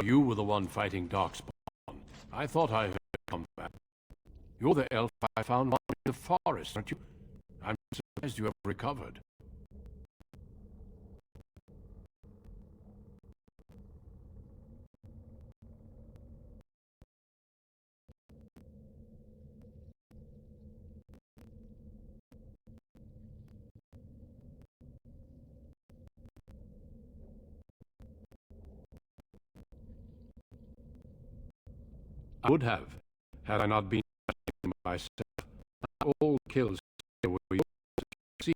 You were the one fighting Darkspawn. I thought I heard combat. You're the elf I found in the forest, aren't you? I'm surprised you have recovered. I would have, had I not been myself. All kills were yours. See,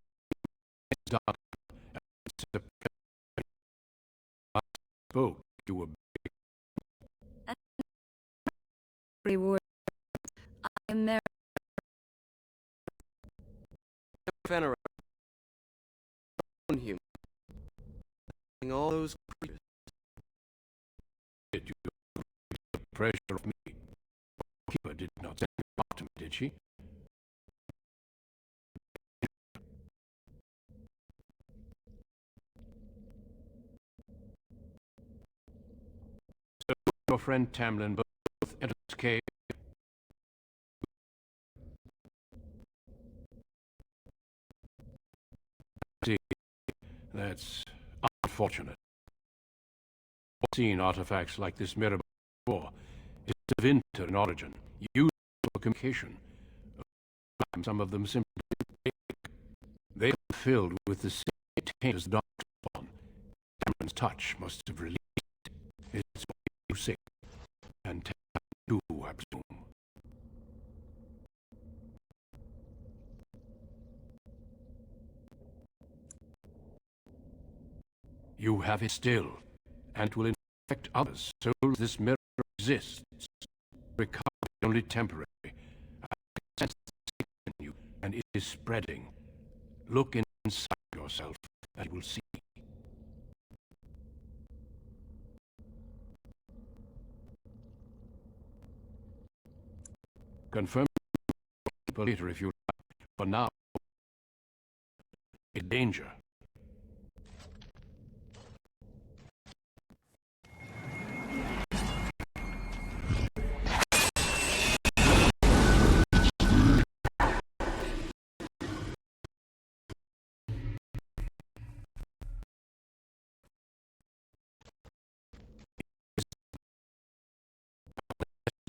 it's dark. I spoke. You were big. Reward. I am there. Fenrir. Human. All those creatures. Did you the pressure of me? Keeper did not send you after me, did she? So your friend Tamlin both entered this cave. See, that's unfortunate. I've seen artifacts like this mirror before. It's of Inter in origin, used for communication. Some of them simply break. They are filled with the same taint as Darkspawn. Tamlin's touch must have released it. It's you sick, and Tamlin too, I presume. You have it still, and will infect others, so this mirror exists. Recovery only temporary. I sense the sickness in you, and it is spreading. Look inside yourself, and you will see. Confirm later if you like. For now, in danger.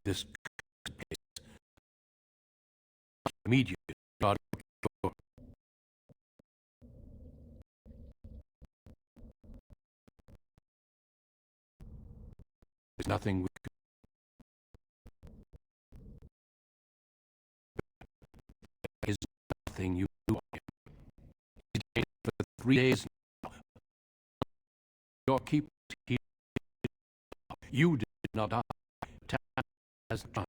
This place immediately guard the door. There's nothing we can. There is nothing you do on him. He's been for 3 days now. Your keeper here. You did not die. As the chance.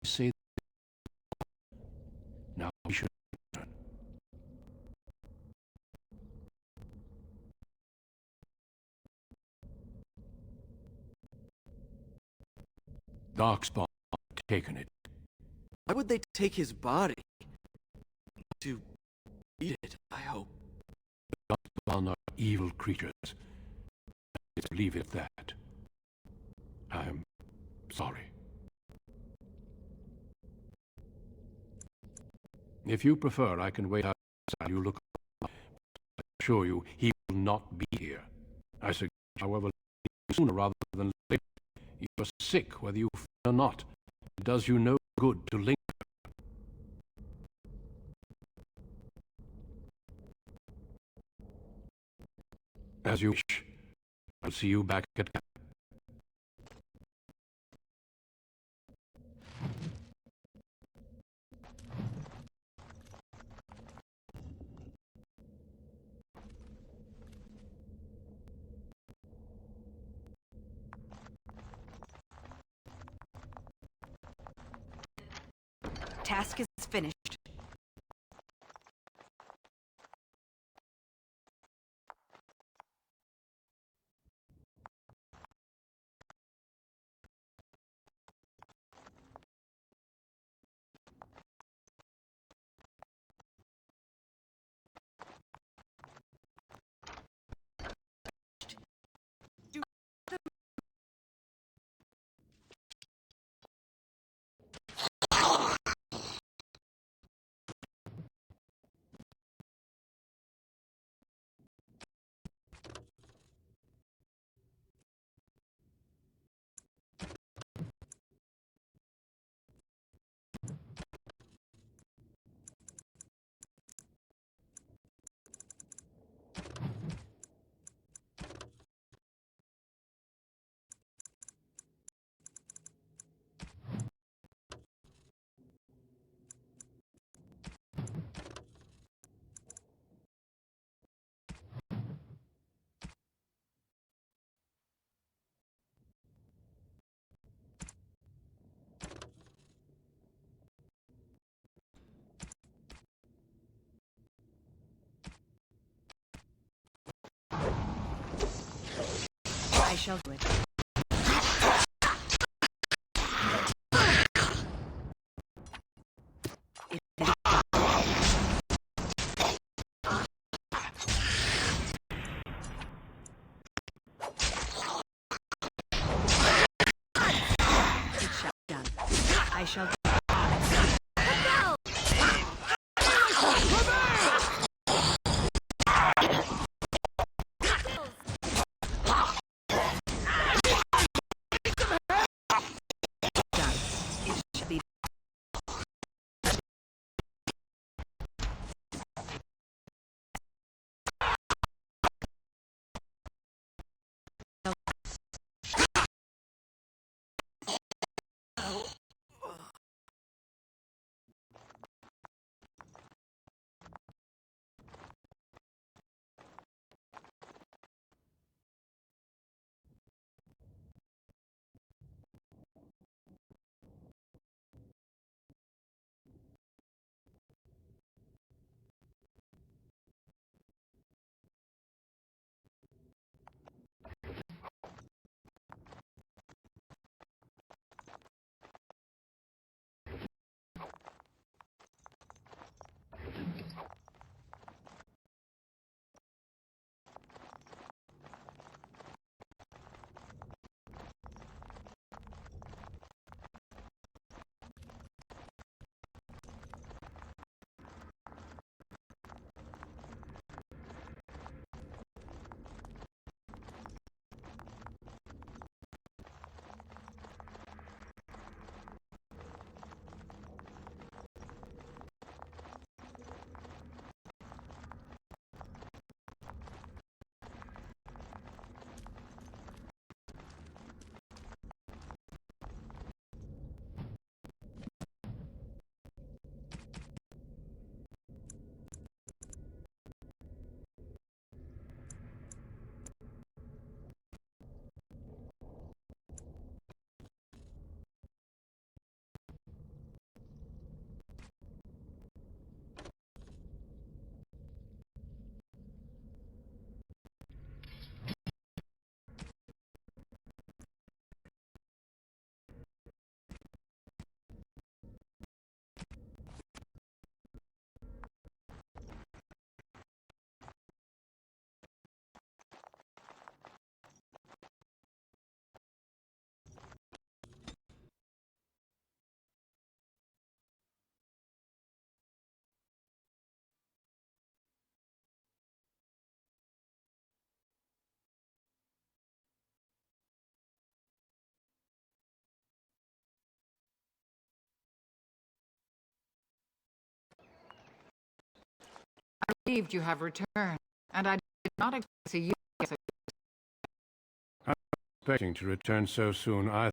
Say now we should return. Darkspawn taken it. Why would they take his body? To eat it, I hope. Darkspawn are evil creatures. Let's leave it at that. I'm sorry. If you prefer, I can wait outside. You look. I assure you, he will not be here. I suggest, however, sooner rather than later. You are sick, whether you feel or not. It does you no good to linger. As you wish. I'll see you back at camp. Task is finished. I shall do it. I shall. I'm relieved you have returned, and I did not expect to see you. expecting to return so soon either.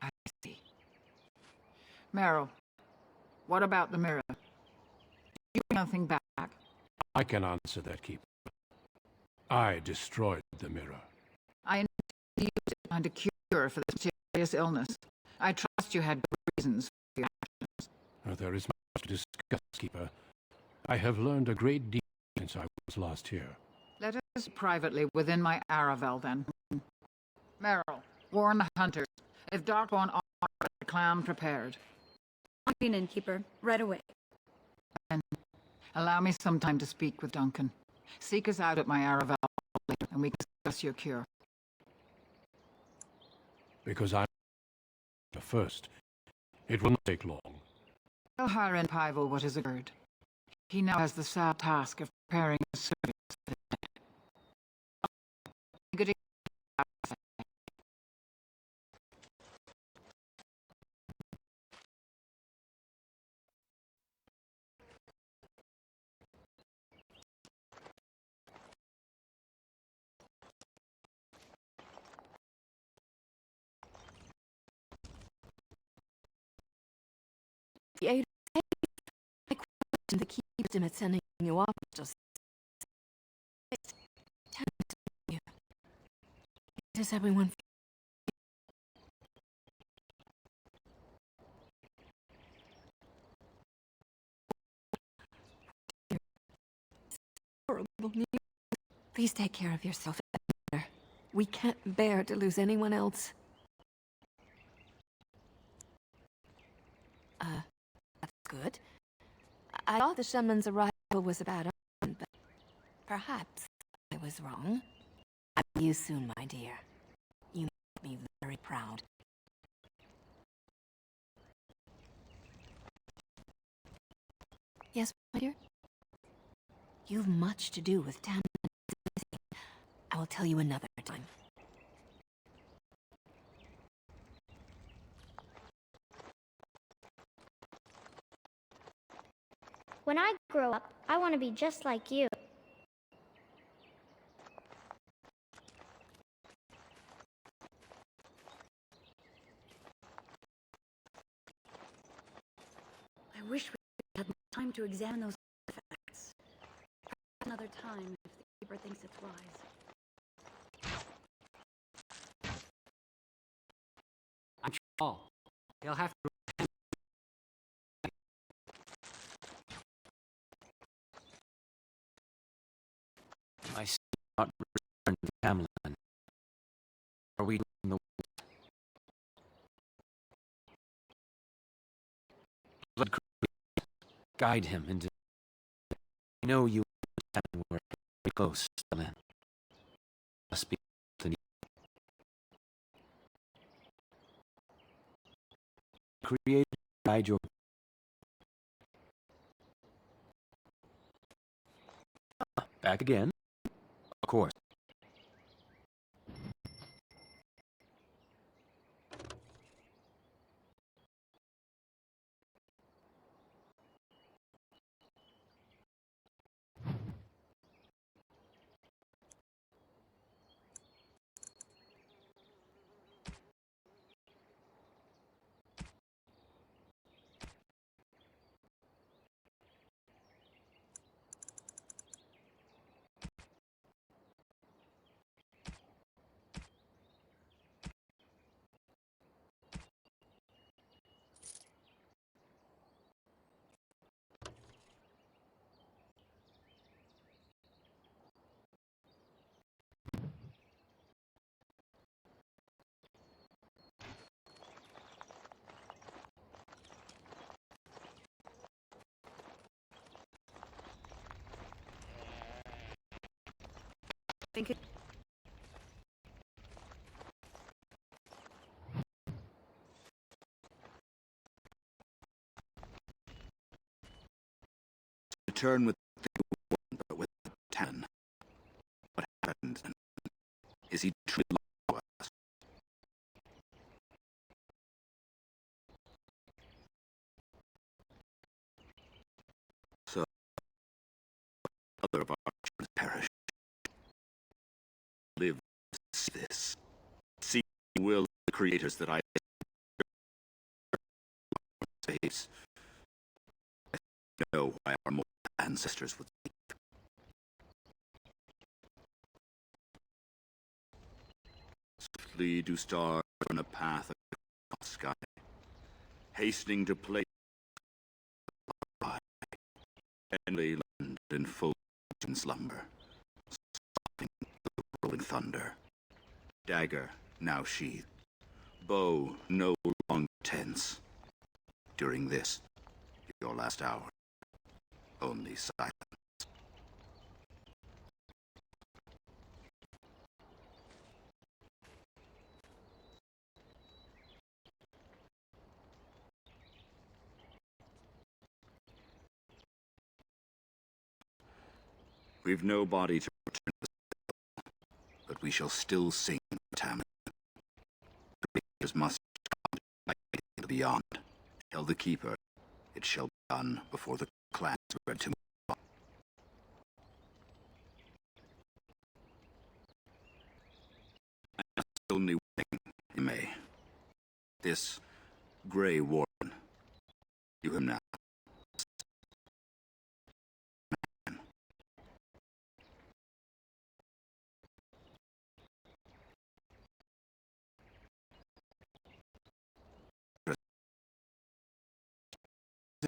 I see. Meryl, what about the mirror? Did you bring nothing back? I can answer that, Keeper. I destroyed the mirror. I intend to use it to find a cure for this serious illness. I trust you had good reasons for your actions. There is much to discuss, Keeper. I have learned a great deal since I was last here. Let us privately within my Aravel, then. Meryl, warn the hunters. If Darkborn are the clan prepared. I'm innkeeper, right away. And allow me some time to speak with Duncan. Seek us out at my Aravel later, and we can discuss your cure. Because I'm the first. It will not take long. Tell Hiren Pivel what has occurred. He now has the sad task of preparing a service for the dead. Good evening. I question the keeper at sending you off. Just you. Does everyone feel? Horrible news. Please take care of yourself. We can't bear to lose anyone else. That's good. I thought the shaman's arrival was a bad omen, but perhaps I was wrong. I'll see you soon, my dear. You make me very proud. Yes, my dear? You've much to do with Tam. I will tell you another time. When I grow up, I want to be just like you. I wish we had more time to examine those artifacts. Another time, if the keeper thinks it's wise. I'm sure he'll have to. I see not return to Camlin. Are we in the woods? Blood guide him into. I know you understand we're very close, Lynn. Must be the Creator guide your. Back again. Of course. Think it. Return with the one, but with 10. What happened? Is he truly loyal to us? mother of our children perished. Live to see this. See the will of the creators that I face. I know why our mortal ancestors would leave. Swiftly do stars on a path across the sky, hastening to place and lay land in full in slumber, stopping the rolling thunder. Dagger now sheathed, bow no longer tense. During this, your last hour, only silence. We've no body to return to the citadel, but we shall still sing Tamlin. The creatures must come to the beyond. Tell the Keeper, it shall be done before the clans are ready to move on. I ask only one thing, you may. This Grey Warden, you him now.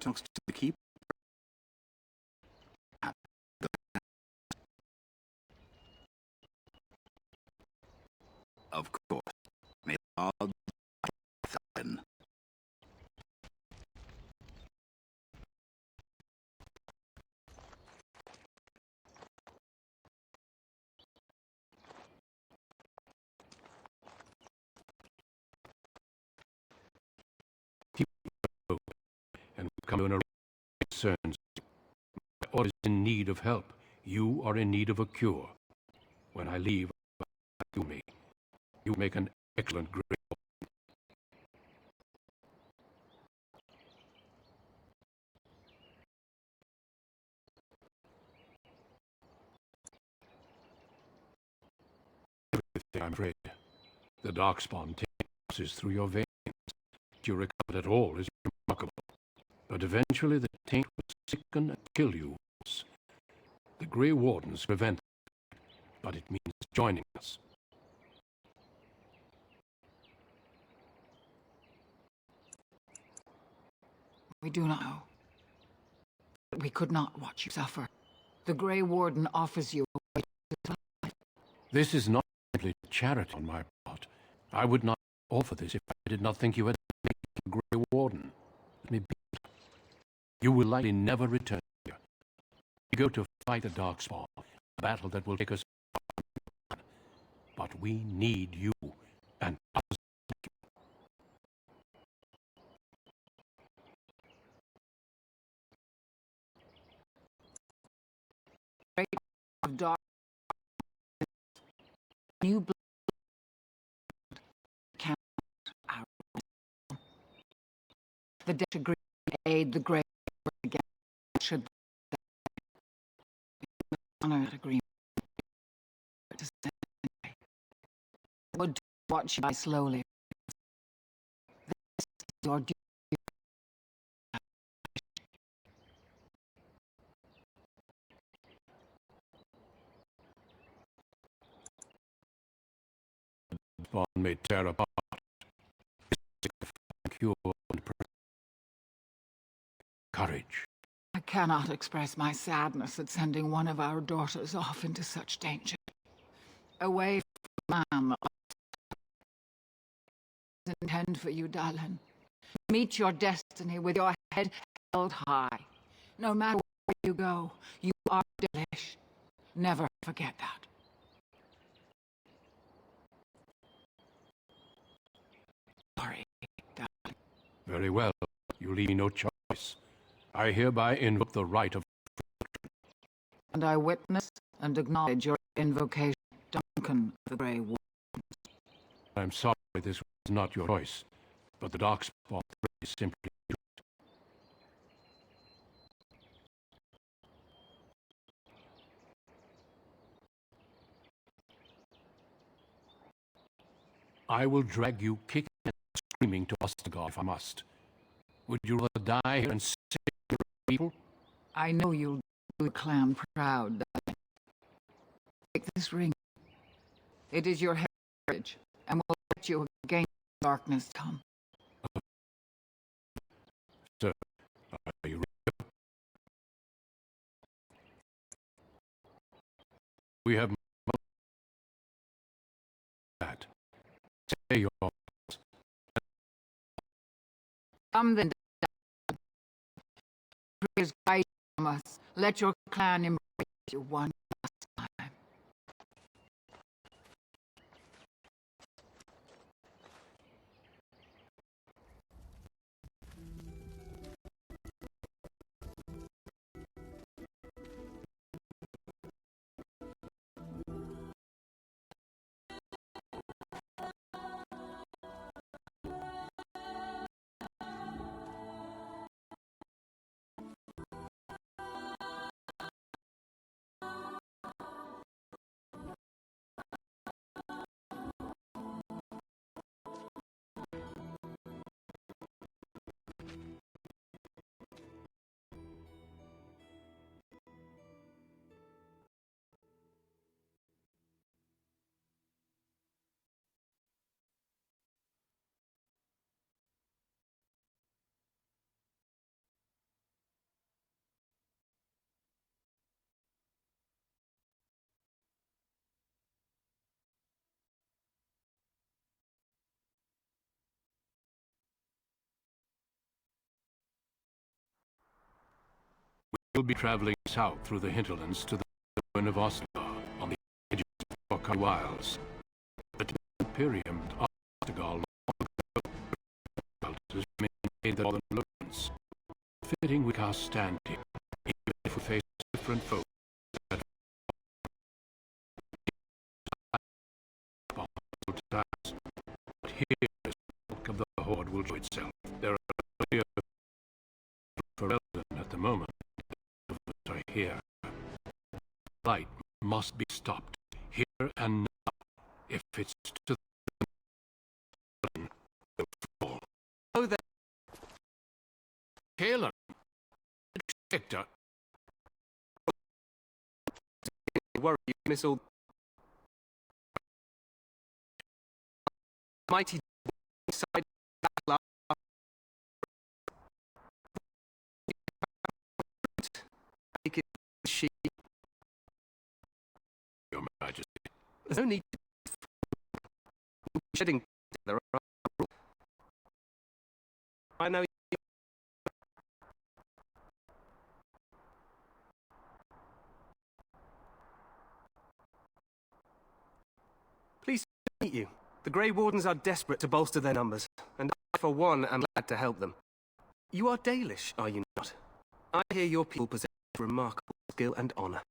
Talks to the Keeper. Of course. May all Lavellan. And come to an array of concerns. My order is in need of help. You are in need of a cure. When I leave, you me. You make an excellent Grey Warden. Everything, I'm afraid. The darkspawn passes through your veins. That you recovered at all is remarkable. But eventually the taint will sicken and kill you. The Grey Wardens prevent it, but it means joining us. We do not know. But we could not watch you suffer. The Grey Warden offers you a way to life. This is not simply charity on my part. I would not offer this if I did not think you had made a Grey Warden. Let me be. You will likely never return here. We go to fight the Darkspawn, a battle that will take us far. But we need you, and others like you. Great of dark, new blood cannot our the debt agree to aid the Grey again should honor that agreement. Would watch you die slowly. This is your duty. The bond may tear apart. Cure and courage. I cannot express my sadness at sending one of our daughters off into such danger. Away from the man I intend for you, darling. Meet your destiny with your head held high. No matter where you go, you are Dalish. Never forget that. Sorry, darling. Very well. You leave me no choice. I hereby invoke the right of... And I witness and acknowledge your invocation, Duncan the Grey Warden. I'm sorry this was not your choice, but the Darkspawn is simply... I will drag you kicking and screaming to Ostagar if I must. Would you rather die here and save your people? I know you'll do the clan proud, darling. Take this ring. It is your heritage, and will protect you against darkness to come. Sir, are you ready? We have that. Say your Come then, prayers guide from us. Let your clan embrace you one last time. We'll be traveling south through the hinterlands to the ruin of Oslo on the edges of the Orkney Wilds. The Imperium of Ostagal long ago has made the northern lowlands. Fitting we cast stand here, even if we face different foes. But here the bulk of the horde will show itself. There are plenty of Ferelden at the moment. Here. Light must be stopped, here and now. If it's to the fall. Oh, there. Kayla. Victor. Worry you miss all. Mighty side. Your Majesty. There's no need to shedding together. I know. Pleased to meet you. The Grey Wardens are desperate to bolster their numbers, and I, for one, am glad to help them. You are Dalish, are you not? I hear your people possess remarkable skill and honor.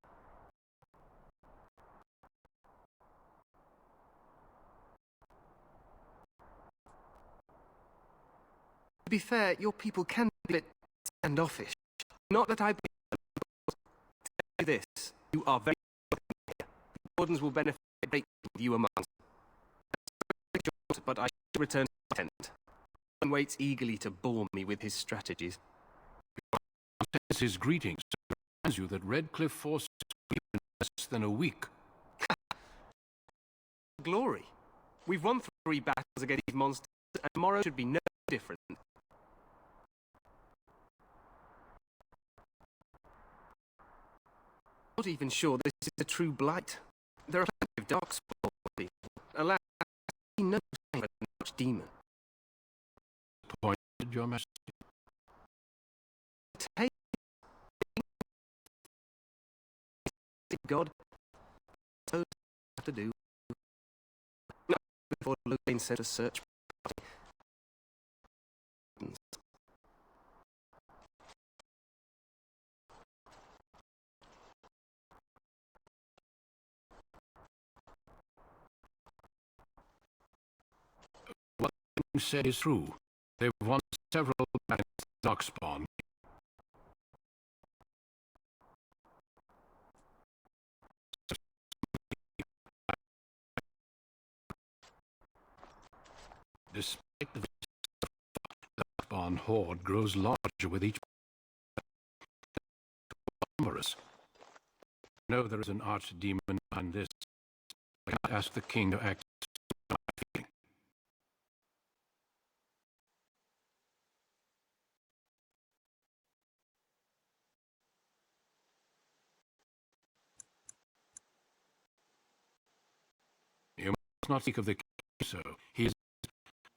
To be fair, your people can be a bit standoffish. Not that I tell you this, you are very welcome here. The Wardens will benefit greatly with you amongst them. But I should return to my tent. One waits eagerly to bore me with his strategies. Sends his greetings and reminds you that Redcliffe forces will be in less than a week. Glory. We've won 3 battles against these monsters, and tomorrow should be no different. Not even sure this is a true blight. There are plenty of darkspawn people. Alas, I see no sign of much demon. Appointed, Your Majesty. Take God. So have to do. Before Lorraine sent a search party. What you said is true. They've won several battles with Darkspawn. Despite the Darkbarn horde grows larger with each numerous. I know there is an archdemon behind this. I can't ask the king to act. You must not think of the king so. He is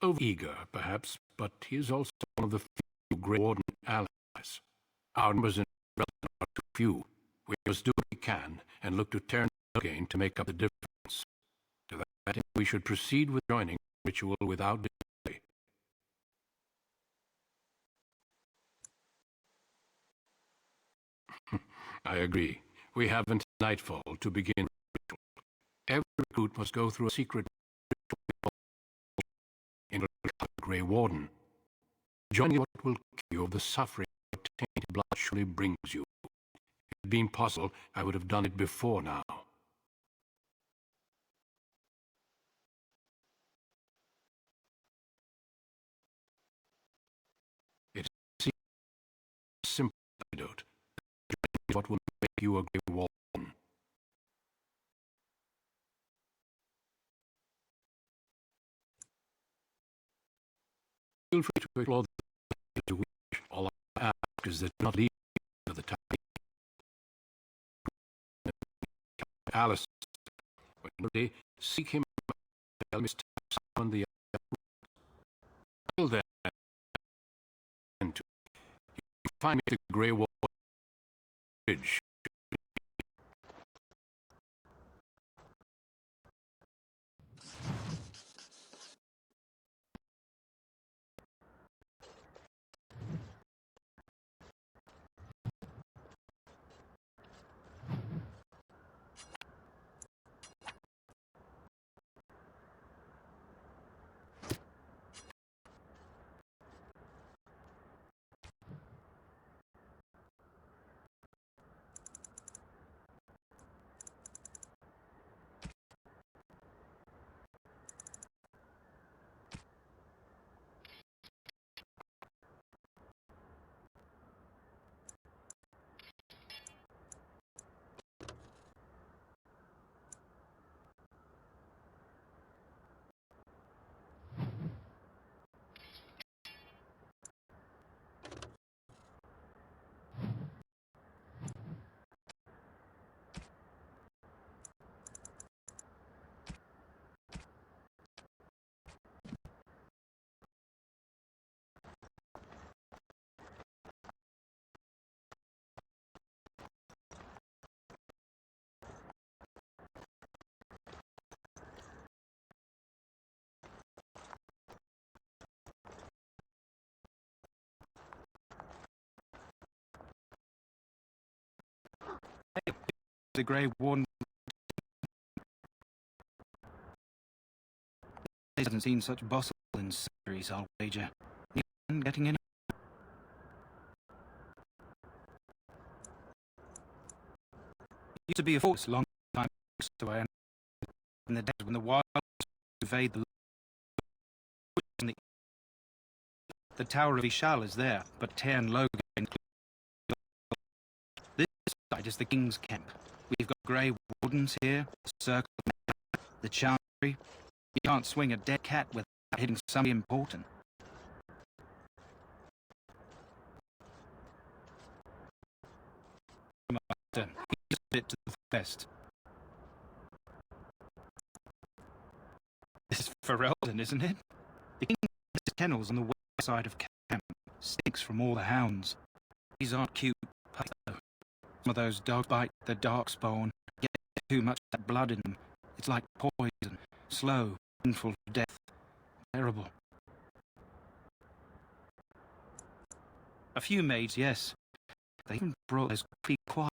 over-eager, perhaps, but he is also one of the few Grey Warden allies. Our numbers in Relton are too few. We must do what we can, and look to turn again to make up the difference. To that end, we should proceed with joining the ritual without delay. I agree. We have until nightfall to begin the ritual. Every recruit must go through a secret ritual in order to become a Grey Warden. Joining what will kill you of the suffering your tainted blood surely brings you. If it had been possible, I would have done it before now. It seems a simple antidote. Joining is what will make you a Grey Warden. Feel free to explore the as you wish. All I ask is that you not leave to the time. Alice, one day, seek him and tell Mr. Simon the Until then, and to find me the Grey Wall Bridge. The Grey Warden hasn't seen such bustle in centuries, I'll wager. You getting any? Used to be a force long time away, in the days when the wilds invade the Tower of Ishal is there, but Tairn Logan. This side is the King's camp. We've got Grey Wardens here, the Circle, the Chantry. You can't swing a dead cat without hitting something important. Master, he's a bit to the west. This is Ferelden, isn't it? The King's kennels on the west side of camp stinks from all the hounds. These aren't cute puppies, though. Some of those dogs bite the darkspawn, get too much of that blood in them. It's like poison, slow, painful death. Terrible. A few maids, yes. They even brought those creepy quiet,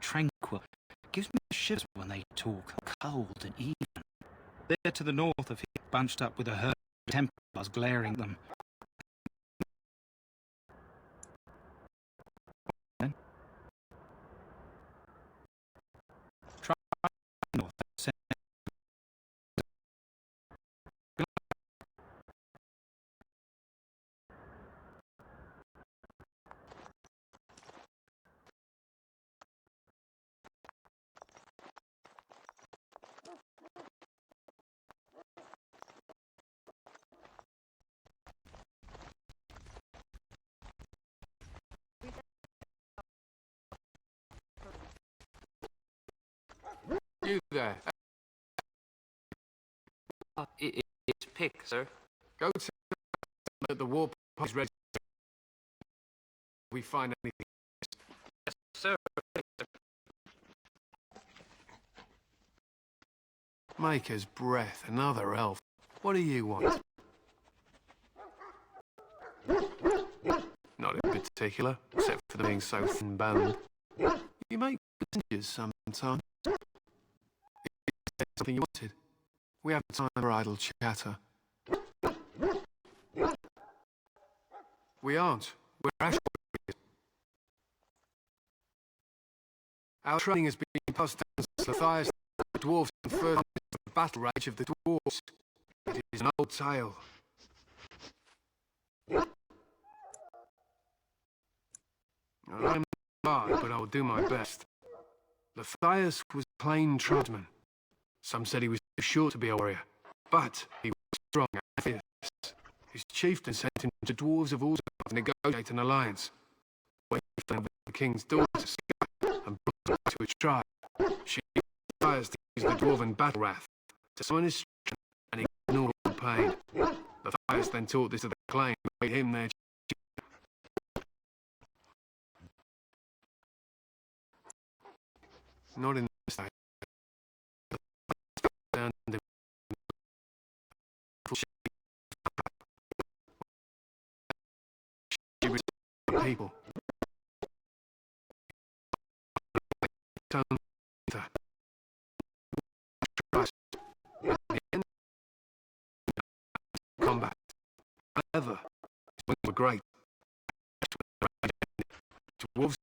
tranquil. Gives me shivers when they talk, cold and even. They're to the north of here, bunched up with a herd of Templars glaring at them. there. It's Pick, sir. Go to that the war party's ready. If we find anything. Yes, sir. Maker's breath, another elf. What do you want? Not in particular, except for them being so thin-boned. You make messengers sometimes. Is something you wanted? We have time for idle chatter. We aren't. We're Ash warriors. Our training has been passed down to Matthias, the dwarves, and further the battle rage of the dwarves. It is an old tale. I'm hard, but I'll do my best. Matthias was a plain tribesman. Some said he was too short to be a warrior, but he was strong and fierce. His chieftain sent him to dwarves of Alzheimer to negotiate an alliance. When he found the king's daughter Sky and brought her to his tribe, she desires to use the dwarven battle wrath to summon his strength and ignore all pain. Matthias then taught this to the claim and made him their chieftain. Not in this day. People. Combat. However, when we're great. Dwarves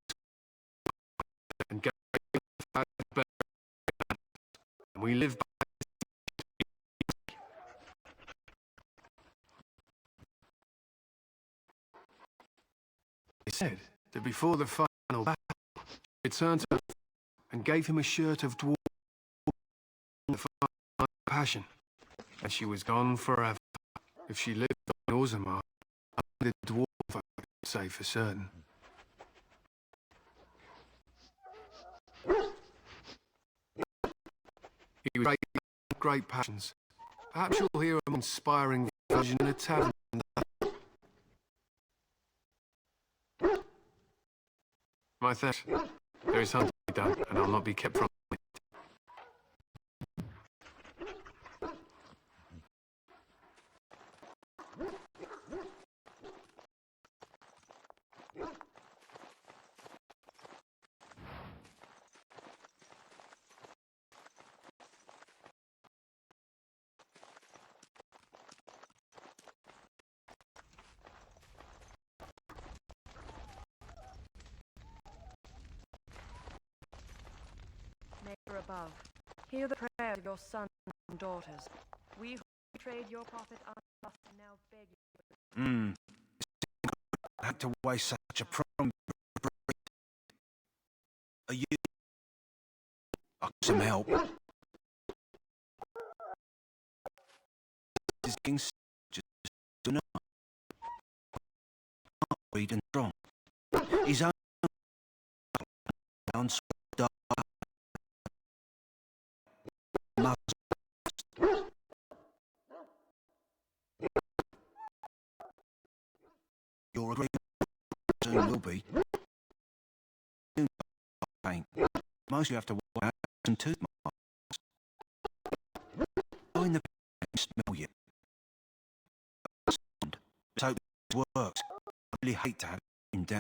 and get better. And we live by. He said that before the final battle, she returned to her and gave him a shirt of dwarf the fire passion, and she was gone forever. If she lived on Orzammar, only the dwarf I could say for certain. He was great passions. Perhaps you'll hear an inspiring version in a tavern. My thanks. There is hunting to be done, and I'll not be kept from it. Maker above, hear the prayers of your sons and daughters. We who betrayed your prophet are now beg you. I had to waste such a prompt. Are you? I got some help. This king's just not. Read and strong. His own down dark. You're a great soon will be. Paint. Mostly have to wipe out some tooth marks. Go in the smell you. Let's hope this works. I really hate to have him down.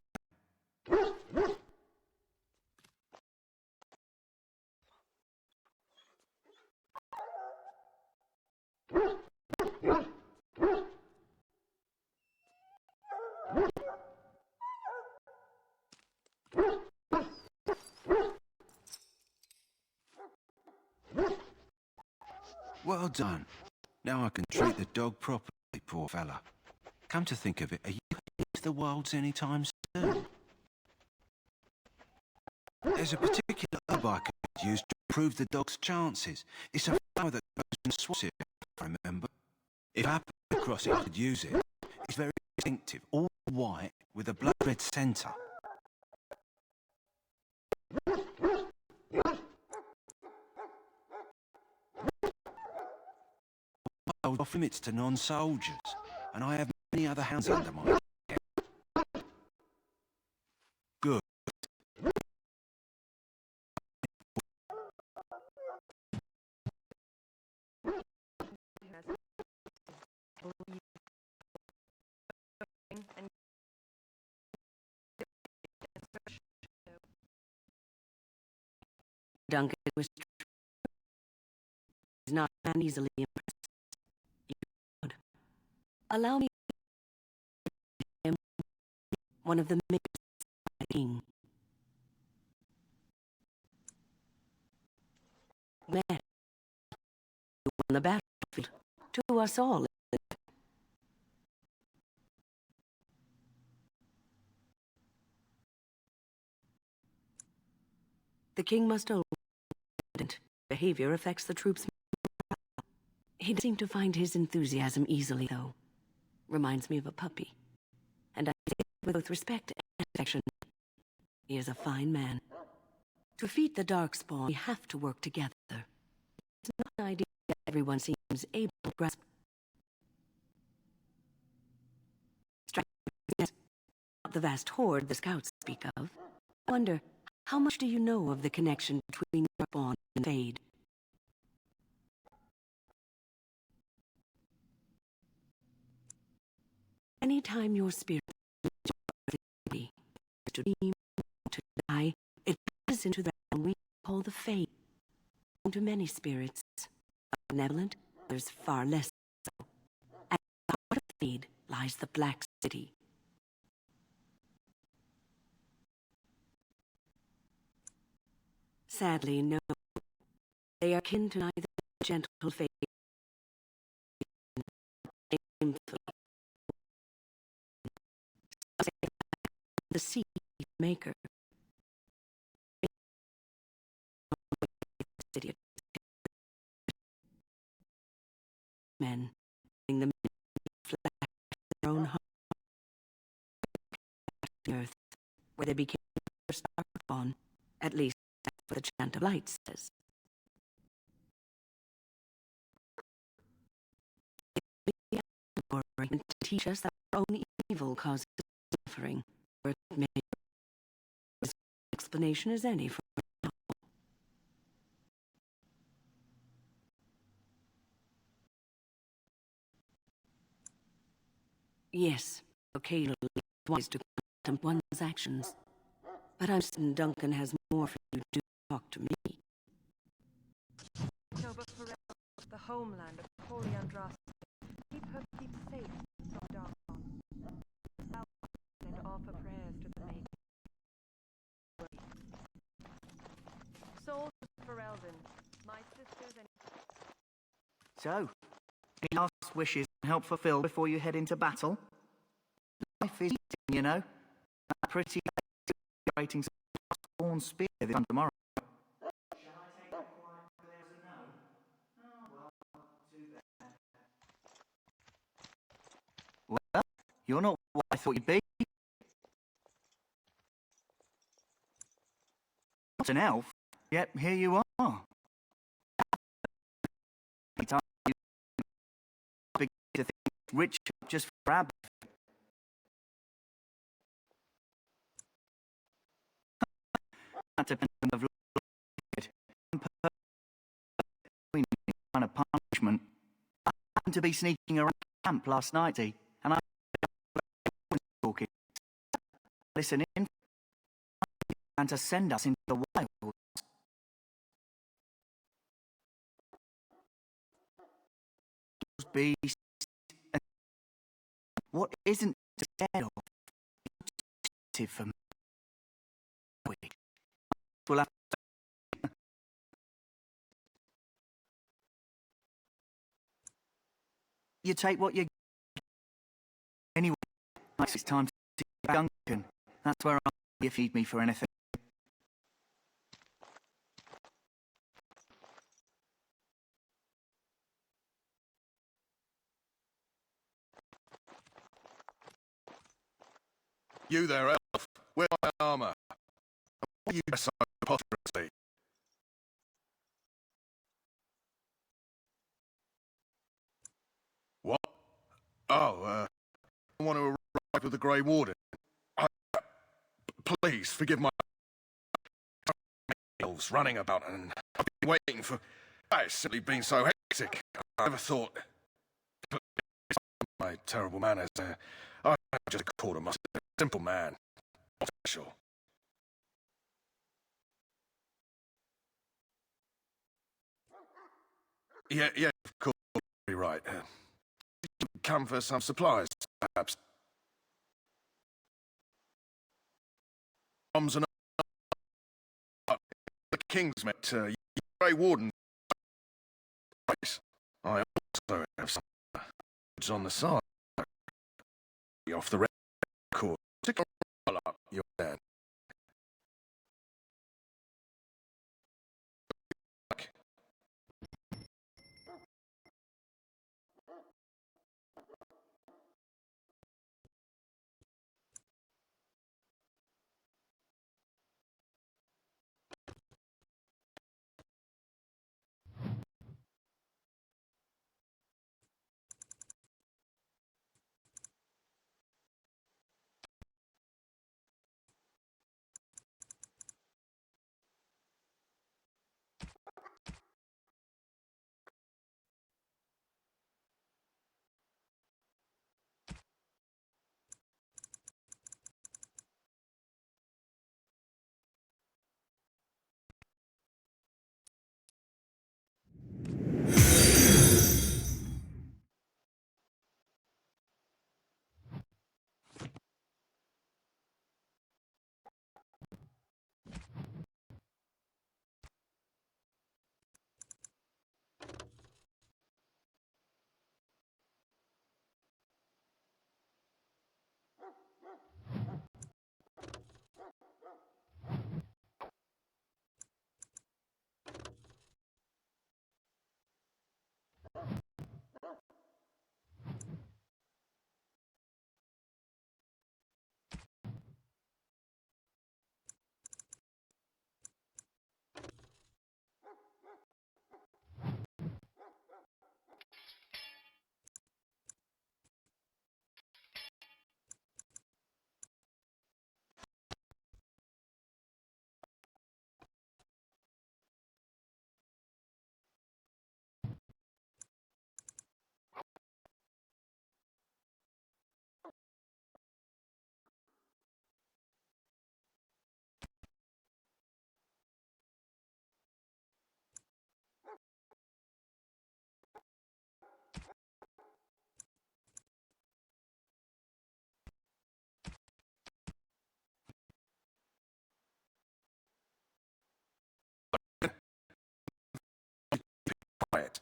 Well done. Now I can treat the dog properly, poor fella. Come to think of it, are you heading to the wilds anytime soon? There's a particular herb I could use to improve the dog's chances. It's a flower that grows in the swamps, if I remember. If I happened across it, I could use it. It's very distinctive, all white with a blood red centre. off limits to non-soldiers, and I have many other hounds under my care. Good. Duncan was not easily impressed. You would allow me to him one of the king. Met on the battlefield to us all. The king must know behavior affects the troops. He seemed to find his enthusiasm easily, though. Reminds me of a puppy. And I say it with both respect and affection. He is a fine man. To defeat the Darkspawn, we have to work together. It's not an idea that everyone seems able to grasp. Not the vast horde the scouts speak of. I wonder, how much do you know of the connection between Darkspawn and Fade? Anytime your spirit to dream, to die, it passes into the realm we call the Fade. To many spirits, benevolent, others far less so. At the heart of the Fade lies the Black City. Sadly, no. They are kin to neither gentle Fade nor the sea maker. Men, bring them flash their own heart to earth, where they became the first Darkspawn. At least that's what the Chant of Light says. To teach us that our own evil causes suffering, or it may be as explanation as any for it. Yes, occasionally it's wise to contemplate one's actions, but I'm certain Duncan has more for you to talk to me. Nova Farrell, the homeland of Holy Andraste. Keep her people safe from Darkspawn. Now and offer prayers to the mage. Soldiers of Ferelden, my sisters and... So, any last wishes and help fulfilled before you head into battle? Life is eating, you know. That pretty waiting spawn spear this time tomorrow. Well, you're not what I thought you'd be. Not an elf, yet here you are. Anytime you begin to think rich just for ab. That depends on the kind of punishment. I happened to be sneaking around camp last night, and I talking. Listen in, and to send us into the wild. Beasts. What isn't scared of? For me. We'll have to... You take what you... Anyway, it's time to see Duncan. That's where you feed me for anything. You there, elf. Where's my armor? What are you dressed so preposterously? want to arrive with the Grey Warden. Please forgive my elves running about, and I've been waiting for. It's simply been so hectic. I never thought. My terrible manners. I'm just a quartermaster, a simple man, not official. Yeah, of course, you're right. Come for some supplies, perhaps. Bombs and the King's met Grey Warden. I also have some goods on the side. Off the record. Stick up your dad. Quiet.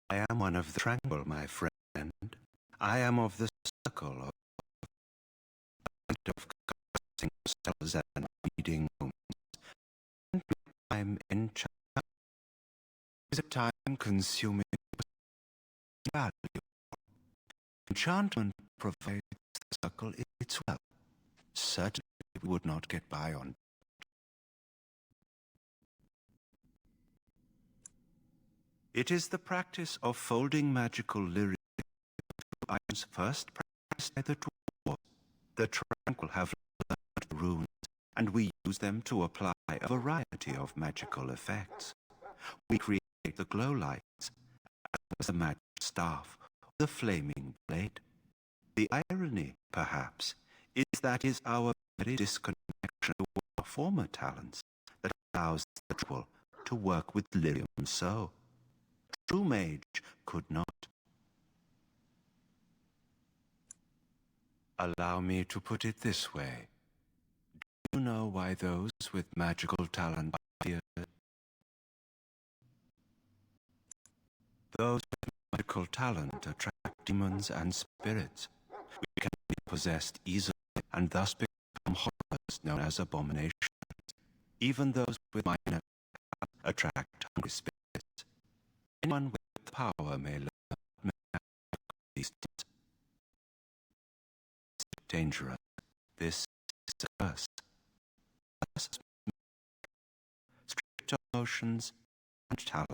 I am one of the triangle, my friend. I am of the circle of casting spells and reading wounds. I'm in charge. Is a time-consuming value. Enchantment provides the circle its well. Certainly we would not get by on. It is the practice of folding magical lyrics into items first practiced by the dwarves. The tranquil have learned the runes, and we use them to apply a variety of magical effects. We create the glow lights, as the magic staff, or the flaming blade. The irony, perhaps, is that it is our very disconnection to our former talents that allows the tranquil to work with lyrium so. True mage could not. Allow me to put it this way. Do you know why those with magical talent are feared? Those with magical talent attract demons and spirits. We can be possessed easily and thus become horrors known as abominations. Even those with minor talent attract hungry spirits. Anyone with power may learn these things. Dangerous. This is a curse. Strict emotions and talent.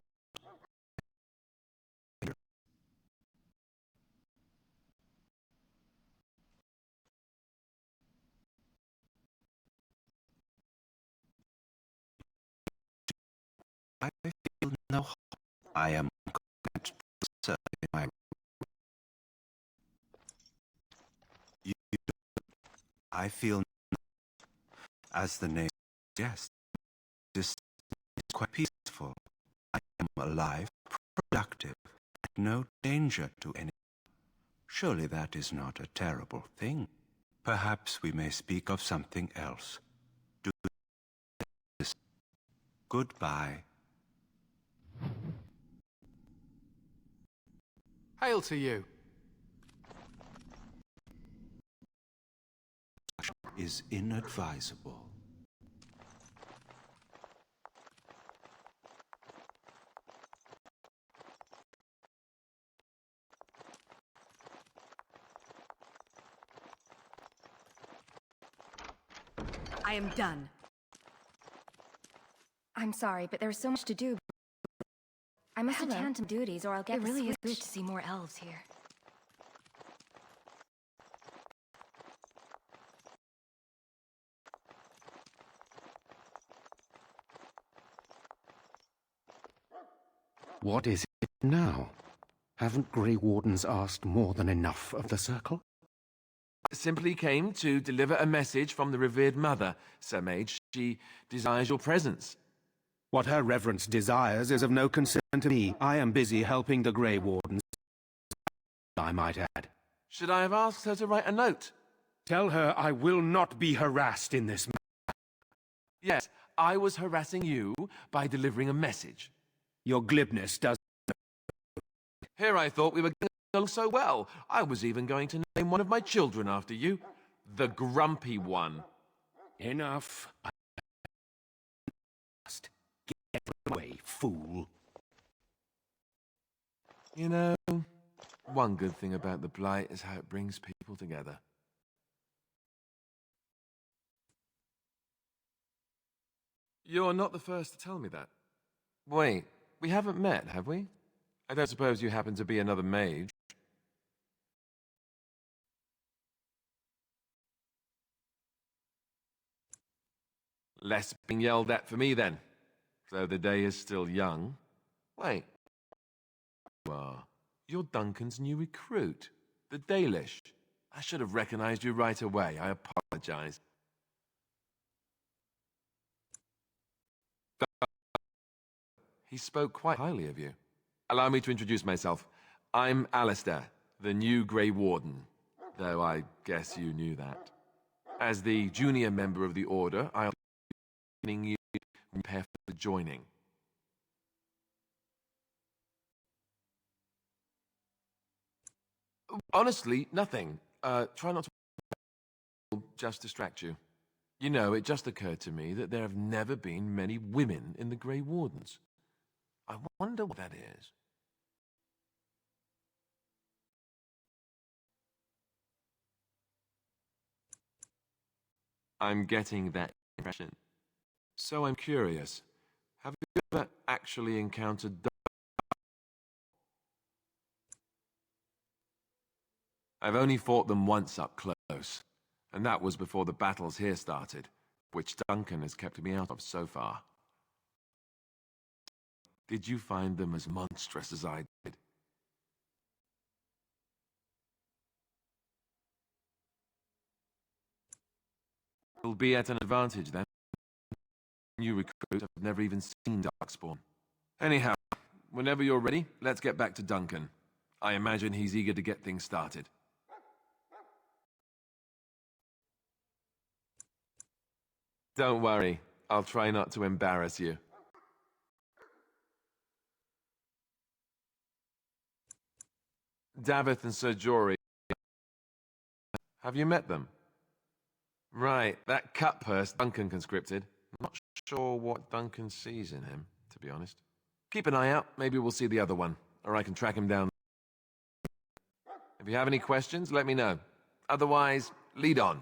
I feel no hope. I am content to serve in my you. I feel as the name suggests, this is quite peaceful. I am alive, productive, and no danger to anyone. Surely that is not a terrible thing. Perhaps we may speak of something else. Do this. Goodbye. Hail to you. Is inadvisable. I am done. I'm sorry, but there's so much to do. I must attend to duties or I'll get It really is good to see more elves here. What is it now? Haven't Grey Wardens asked more than enough of the Circle? Simply came to deliver a message from the revered mother, Sir Mage. She desires your presence. What her reverence desires is of no concern to me. I am busy helping the Grey Wardens, I might add. Should I have asked her to write a note? Tell her I will not be harassed in this matter. Yes, I was harassing you by delivering a message. Your glibness does... Here I thought we were getting along so well. I was even going to name one of my children after you. The Grumpy One. Enough. I must get away, fool. You know, one good thing about the Blight is how it brings people together. You're not the first to tell me that. Wait, we haven't met, have we? I don't suppose you happen to be another mage? Less being yelled at for me, then. So the day is still young. Wait. You are. You're Duncan's new recruit, the Dalish. I should have recognized you right away. I apologize. He spoke quite highly of you. Allow me to introduce myself. I'm Alistair, the new Grey Warden, though I guess you knew that. As the junior member of the Order, I'll be training you to prepare for joining. Honestly, nothing. Try not to just distract you. You know, it just occurred to me that there have never been many women in the Grey Wardens. I wonder what that is. I'm getting that impression. So I'm curious. Have you ever actually encountered I've only fought them once up close, and that was before the battles here started, which Duncan has kept me out of so far. Did you find them as monstrous as I did? You'll be at an advantage then. New recruit have never even seen Darkspawn. Anyhow, whenever you're ready, let's get back to Duncan. I imagine he's eager to get things started. Don't worry, I'll try not to embarrass you. Davith and Sir Jory, have you met them? Right, that cut-purse Duncan conscripted. I'm not sure what Duncan sees in him, to be honest. Keep an eye out, maybe we'll see the other one, or I can track him down. If you have any questions, let me know. Otherwise, lead on.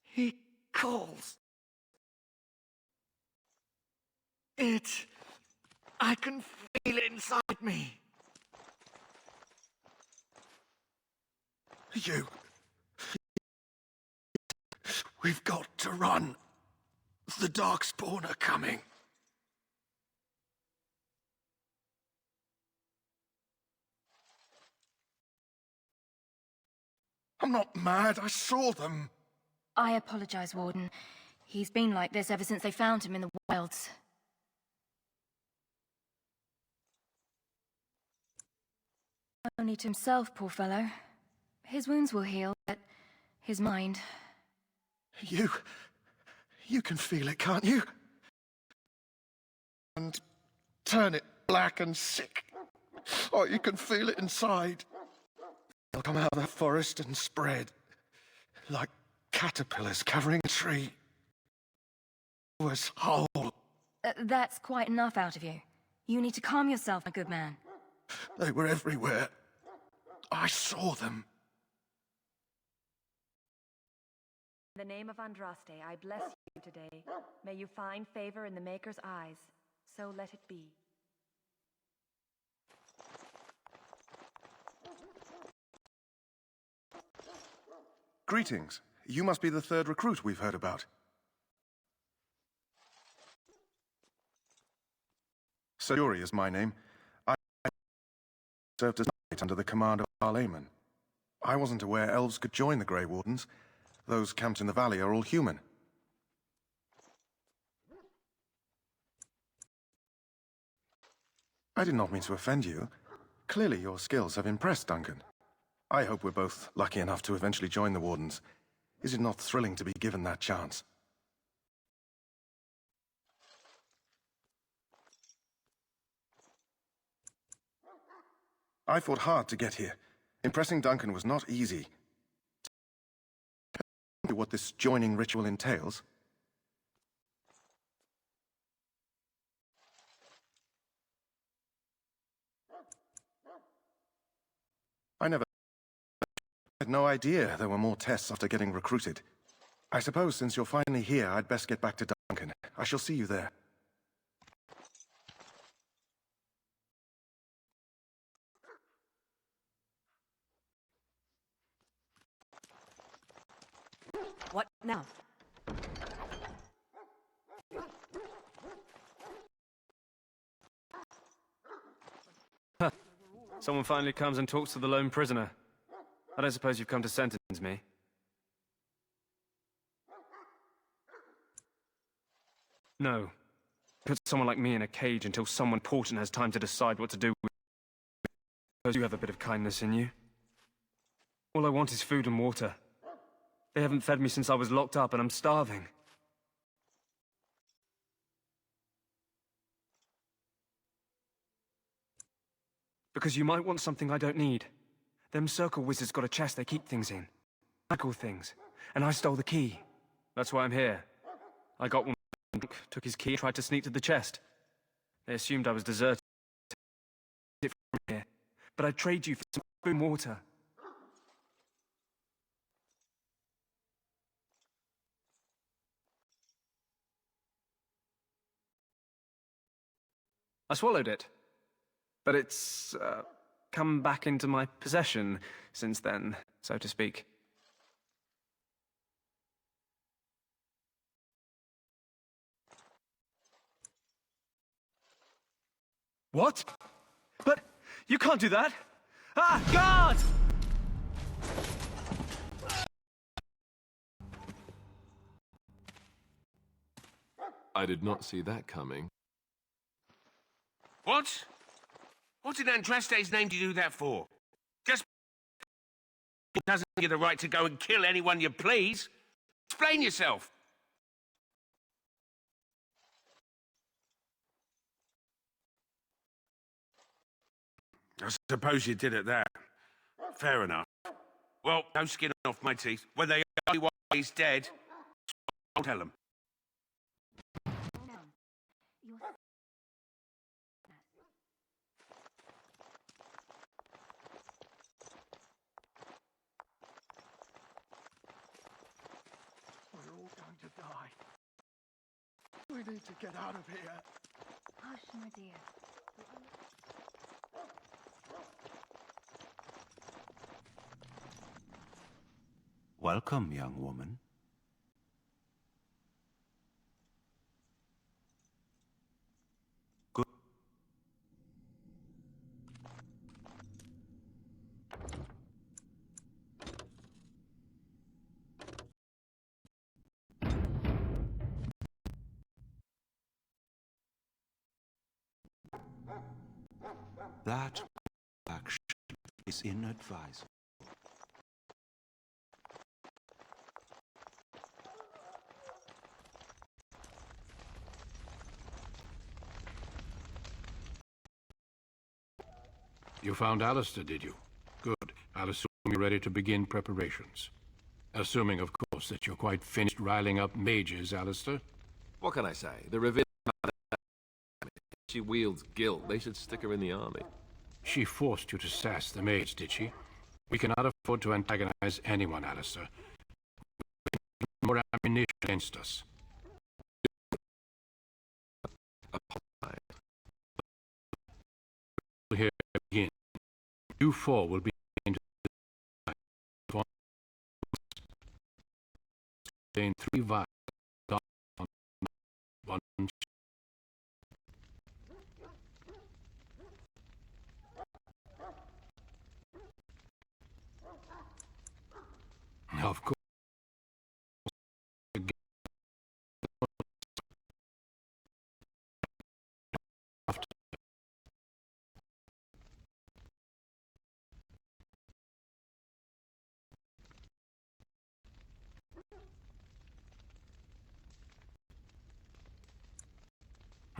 He calls. I can feel it inside me. We've got to run. The Darkspawn are coming. I'm not mad, I saw them. I apologize, Warden. He's been like this ever since they found him in the wilds. Only to himself, poor fellow. His wounds will heal, but his mind... You can feel it, can't you? And turn it black and sick. Oh, you can feel it inside. They'll come out of that forest and spread. Like caterpillars covering a tree. It was whole. That's quite enough out of you. You need to calm yourself, my good man. They were everywhere. I saw them. In the name of Andraste, I bless you today. May you find favor in the Maker's eyes. So let it be. Greetings. You must be the third recruit we've heard about. Sir Jory is my name. I served as knight under the command of Arlayman. I wasn't aware elves could join the Grey Wardens. Those camped in the valley are all human. I did not mean to offend you. Clearly your skills have impressed Duncan. I hope we're both lucky enough to eventually join the Wardens. Is it not thrilling to be given that chance? I fought hard to get here. Impressing Duncan was not easy. What this joining ritual entails? I had no idea there were more tests after getting recruited. I suppose since you're finally here, I'd best get back to Duncan. I shall see you there. What now? Huh. Someone finally comes and talks to the lone prisoner. I don't suppose you've come to sentence me. No. Put someone like me in a cage until someone important has time to decide what to do with me. Suppose you have a bit of kindness in you. All I want is food and water. They haven't fed me since I was locked up, and I'm starving. Because you might want something I don't need. Them circle wizards got a chest they keep things in. Magical things. And I stole the key. That's why I'm here. I got one, took his key, and tried to sneak to the chest. They assumed I was deserted from here. But I'd trade you for some food and water. I swallowed it. But it's, come back into my possession since then, so to speak. What? But you can't do that! Ah, guard! I did not see that coming. What? What did Andraste's name do that for? Just doesn't give you the right to go and kill anyone you please. Explain yourself. I suppose you did it there. Fair enough. Well, no skin off my teeth. When they only why he's dead, I'll tell them. To die. We need to get out of here. Hush, my dear. Welcome, young woman. Good. That action is inadvisable. You found Alistair, did you? Good. I'll assume you're ready to begin preparations. Assuming, of course, that you're quite finished riling up mages, Alistair. What can I say? The reveal. She wields guilt. They should stick her in the army. She forced you to sass the maids, did she? We cannot afford to antagonize anyone, Alistair. More ammunition against us. Here begin. You four will be into contain 3 vials. One. Of course.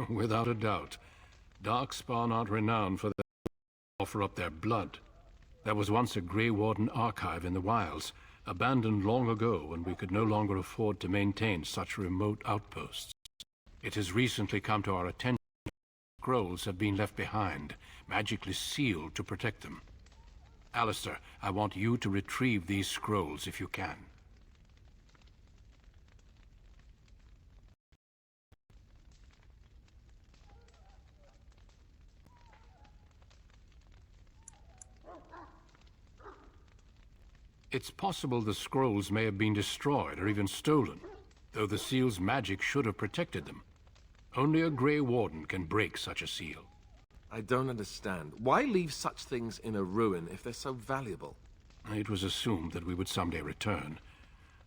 Without a doubt. Darkspawn aren't renowned for offer up their blood. There was once a Grey Warden archive in the wilds, abandoned long ago when we could no longer afford to maintain such remote outposts. It has recently come to our attention that scrolls have been left behind, magically sealed to protect them. Alistair, I want you to retrieve these scrolls if you can. It's possible the scrolls may have been destroyed or even stolen, though the seal's magic should have protected them. Only a Grey Warden can break such a seal. I don't understand. Why leave such things in a ruin if they're so valuable? It was assumed that we would someday return.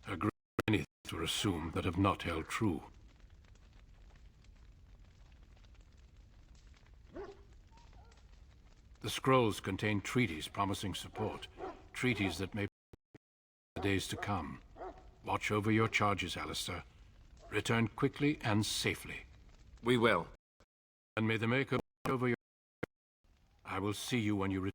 A great many things were assumed that have not held true. The scrolls contain treaties promising support. Treaties that may the days to come. Watch over your charges, Alistair. Return quickly and safely. We will. And may the Maker watch over your... I will see you when you return.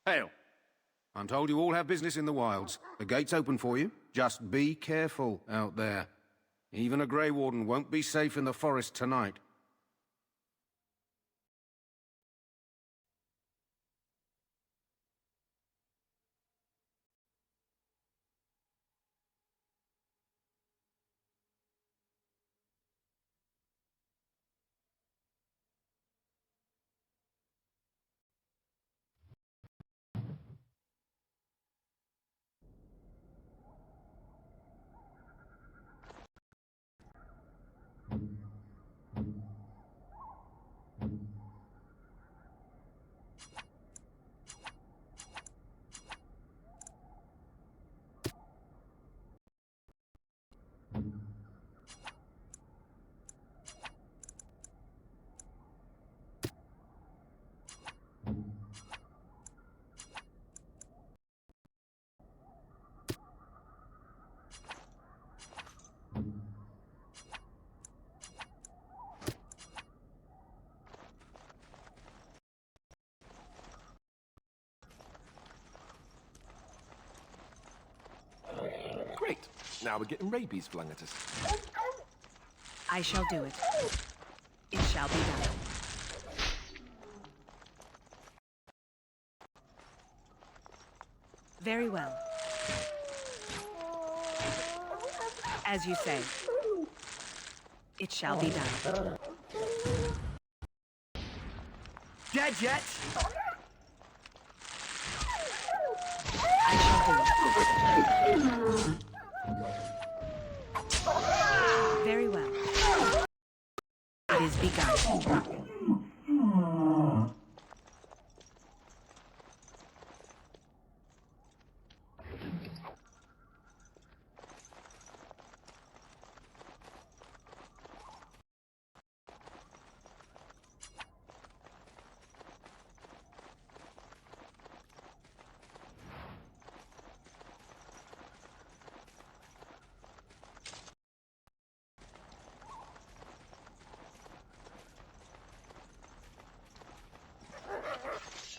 Hail. I'm told you all have business in the wilds. The gate's open for you. Just be careful out there. Even a Grey Warden won't be safe in the forest tonight. Great. Now we're getting rabies flung at us. I shall do it. It shall be done. Very well. As you say. It shall be done. Dead yet? I shall do it. Very well. It is begun.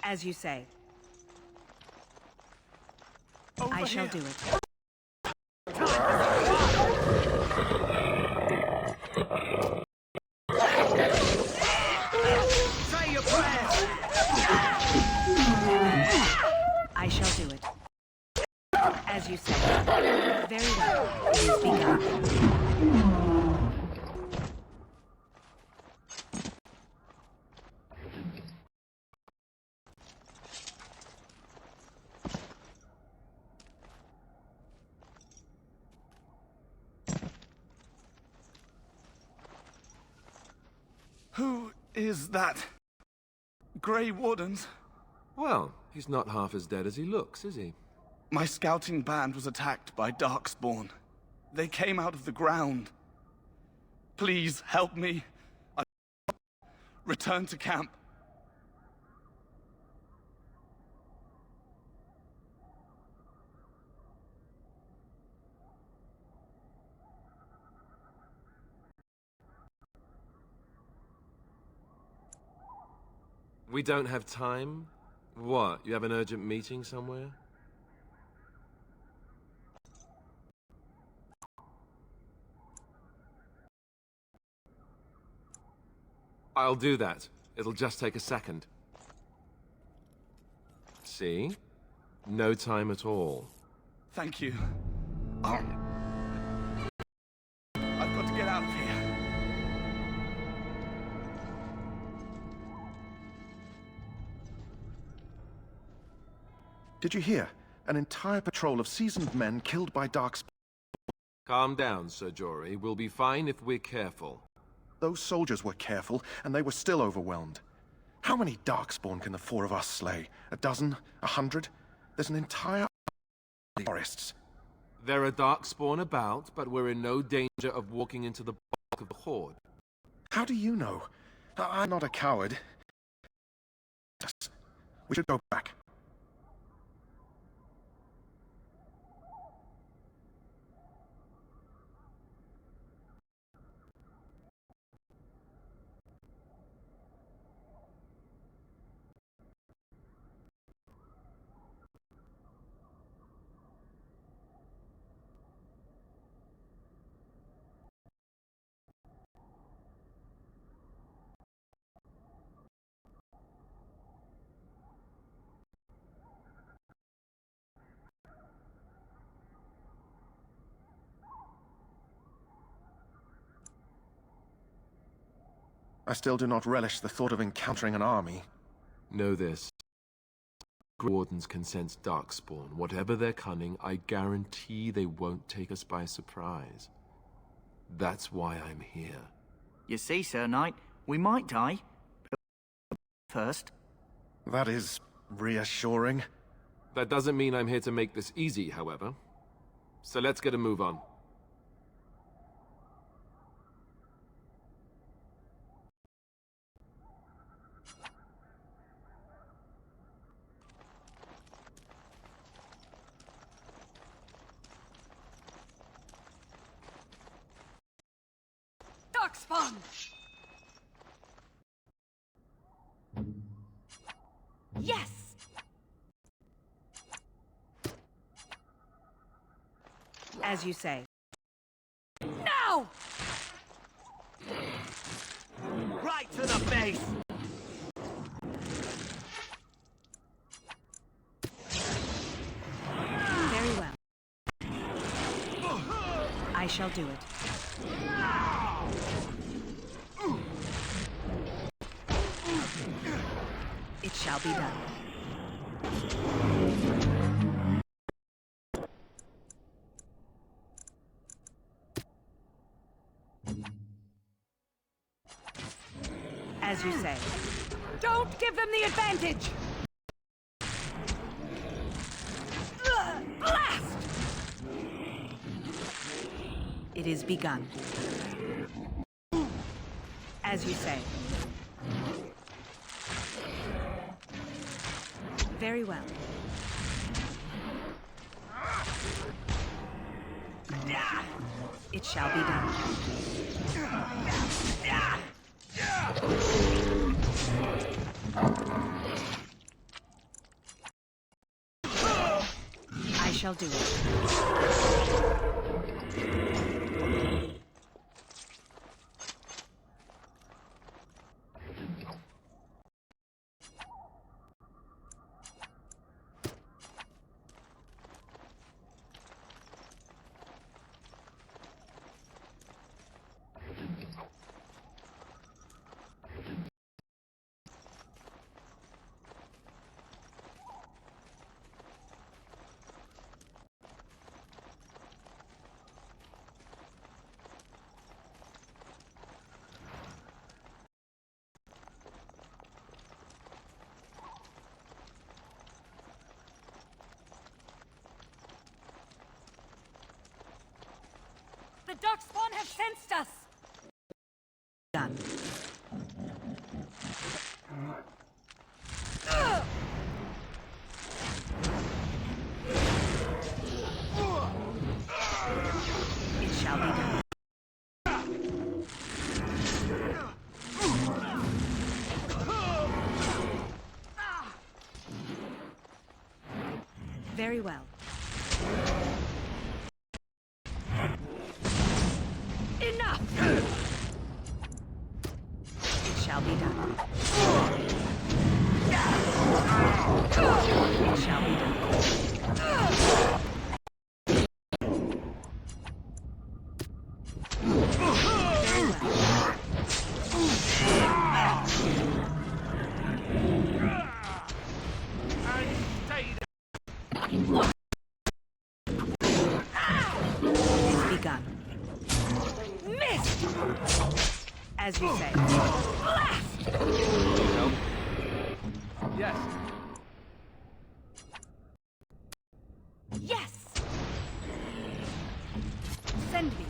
As you say. I shall do it. Say your prayers! I shall do it. As you say. Very well. It is begun. Who is that? Grey Wardens? Well, he's not half as dead as he looks, is he? My scouting band was attacked by Darkspawn. They came out of the ground. Please help me. Return to camp. We don't have time? What, you have an urgent meeting somewhere? I'll do that. It'll just take a second. See? No time at all. Thank you. I've got to get out of here. Did you hear? An entire patrol of seasoned men killed by darkspawn. Calm down, Sir Jory. We'll be fine if we're careful. Those soldiers were careful, and they were still overwhelmed. How many darkspawn can the four of us slay? A dozen? 100? There's an entire forests. There are darkspawn about, but we're in no danger of walking into the bulk of the horde. How do you know? I'm not a coward. We should go back. I still do not relish the thought of encountering an army. Know this. Grey Wardens can sense darkspawn. Whatever their cunning, I guarantee they won't take us by surprise. That's why I'm here. You see, Sir Knight, we might die. But first. That is reassuring. That doesn't mean I'm here to make this easy, however. So let's get a move on. Darkspawn! Yes! As you say. No! Right to the base! Very well. I shall do it. It shall be done. As you say. Don't give them the advantage! Blast! It is begun. As you say. Very well. It shall be done. I shall do it. The darkspawn have sensed us! Done. It shall be done. Very well. Enough! It shall be done. It shall be done. As you say. Blast! Help? Yes. Yes! Send me.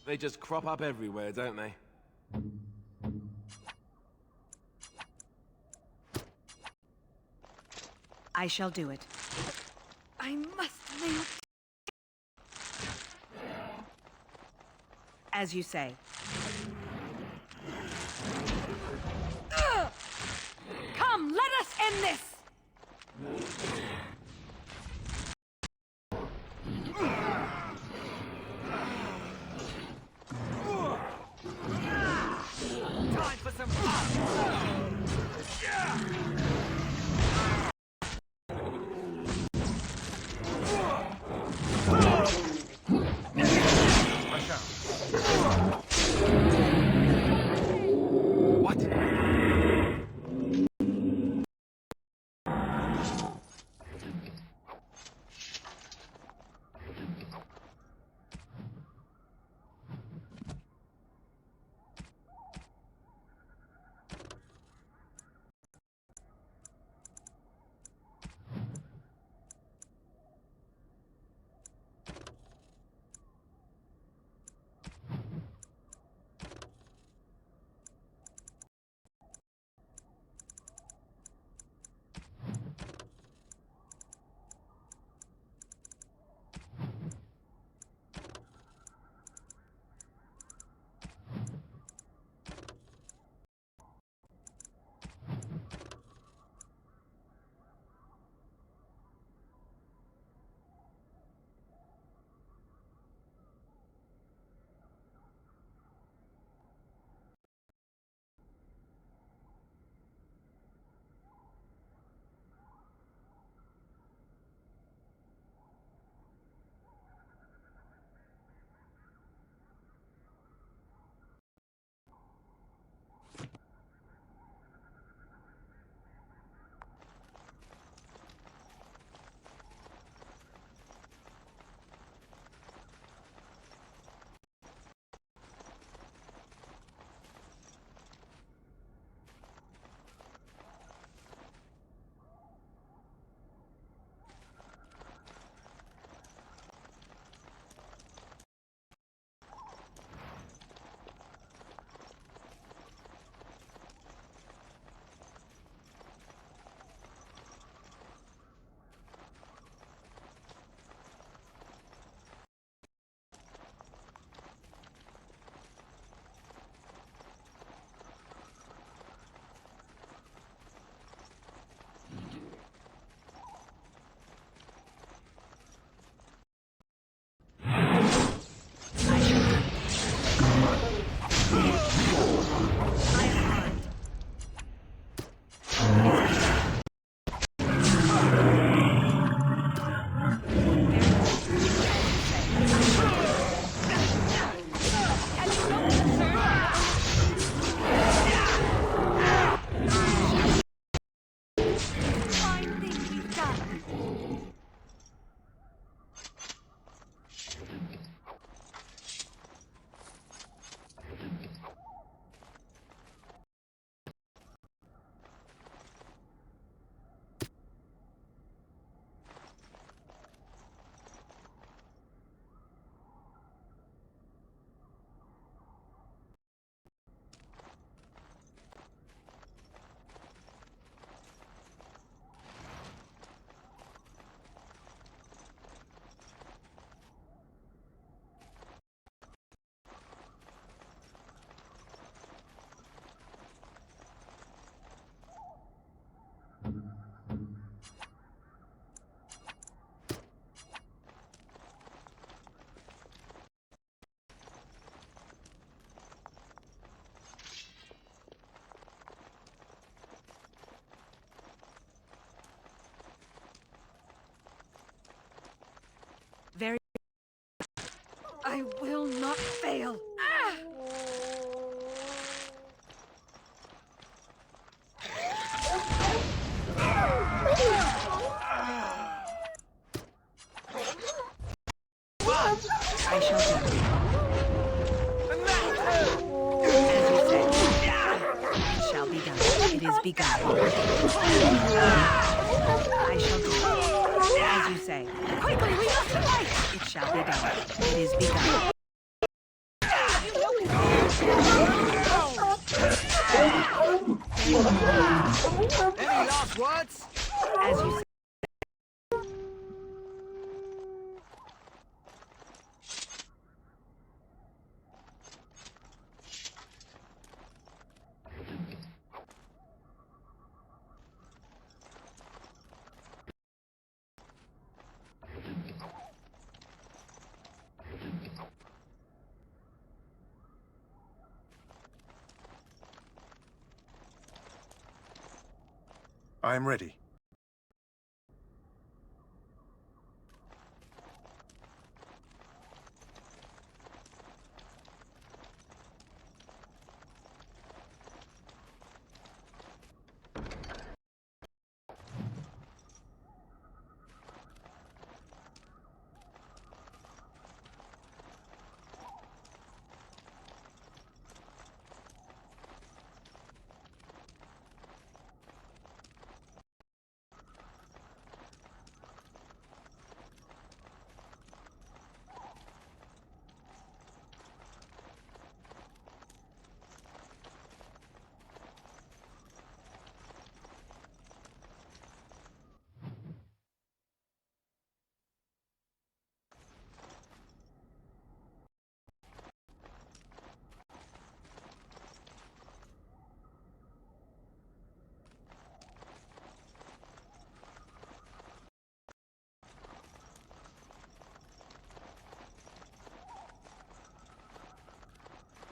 They just crop up everywhere, don't they? I shall do it. I must live. As you say. Come, let us end this! Time for some fun! I shall do it. As you say. Quickly, we must fight! It shall be done. It is begun. Any last words? As you say. I am ready.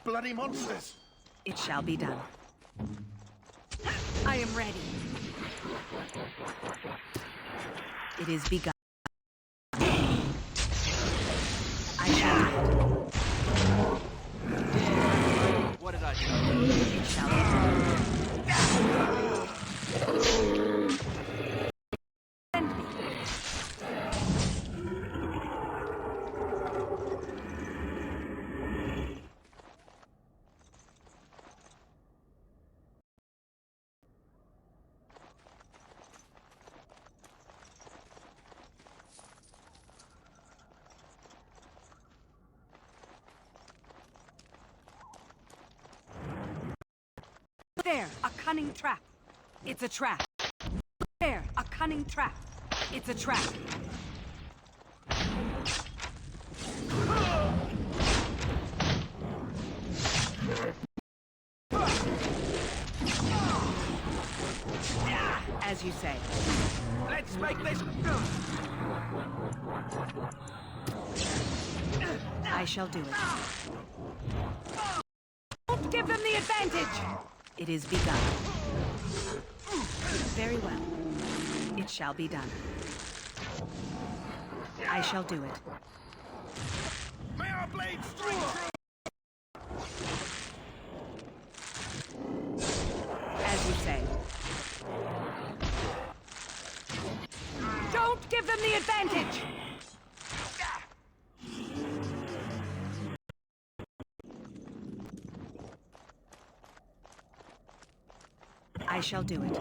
Bloody monsters! It shall be done. I am ready. It is begun. I shall do it. What did I tell you? It shall be done. There, a cunning trap. It's a trap. There, a cunning trap. It's a trap. As you say. Let's make this... I shall do it. Don't give them the advantage! It is begun. Very well. It shall be done. I shall do it. May our blades string true! As you say. Don't give them the advantage! I shall do it.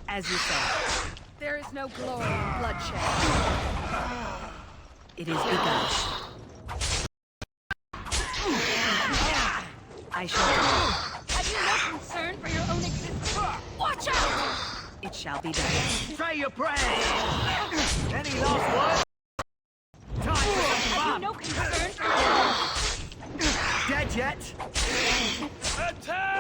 As you say. There is no glory in bloodshed. It is begun. I shall do Have you no concern for your own existence? Watch out! it. It shall be done. Say your prayers! Any last words? Time for some Have you fun! no concern for your Dead yet? Attack!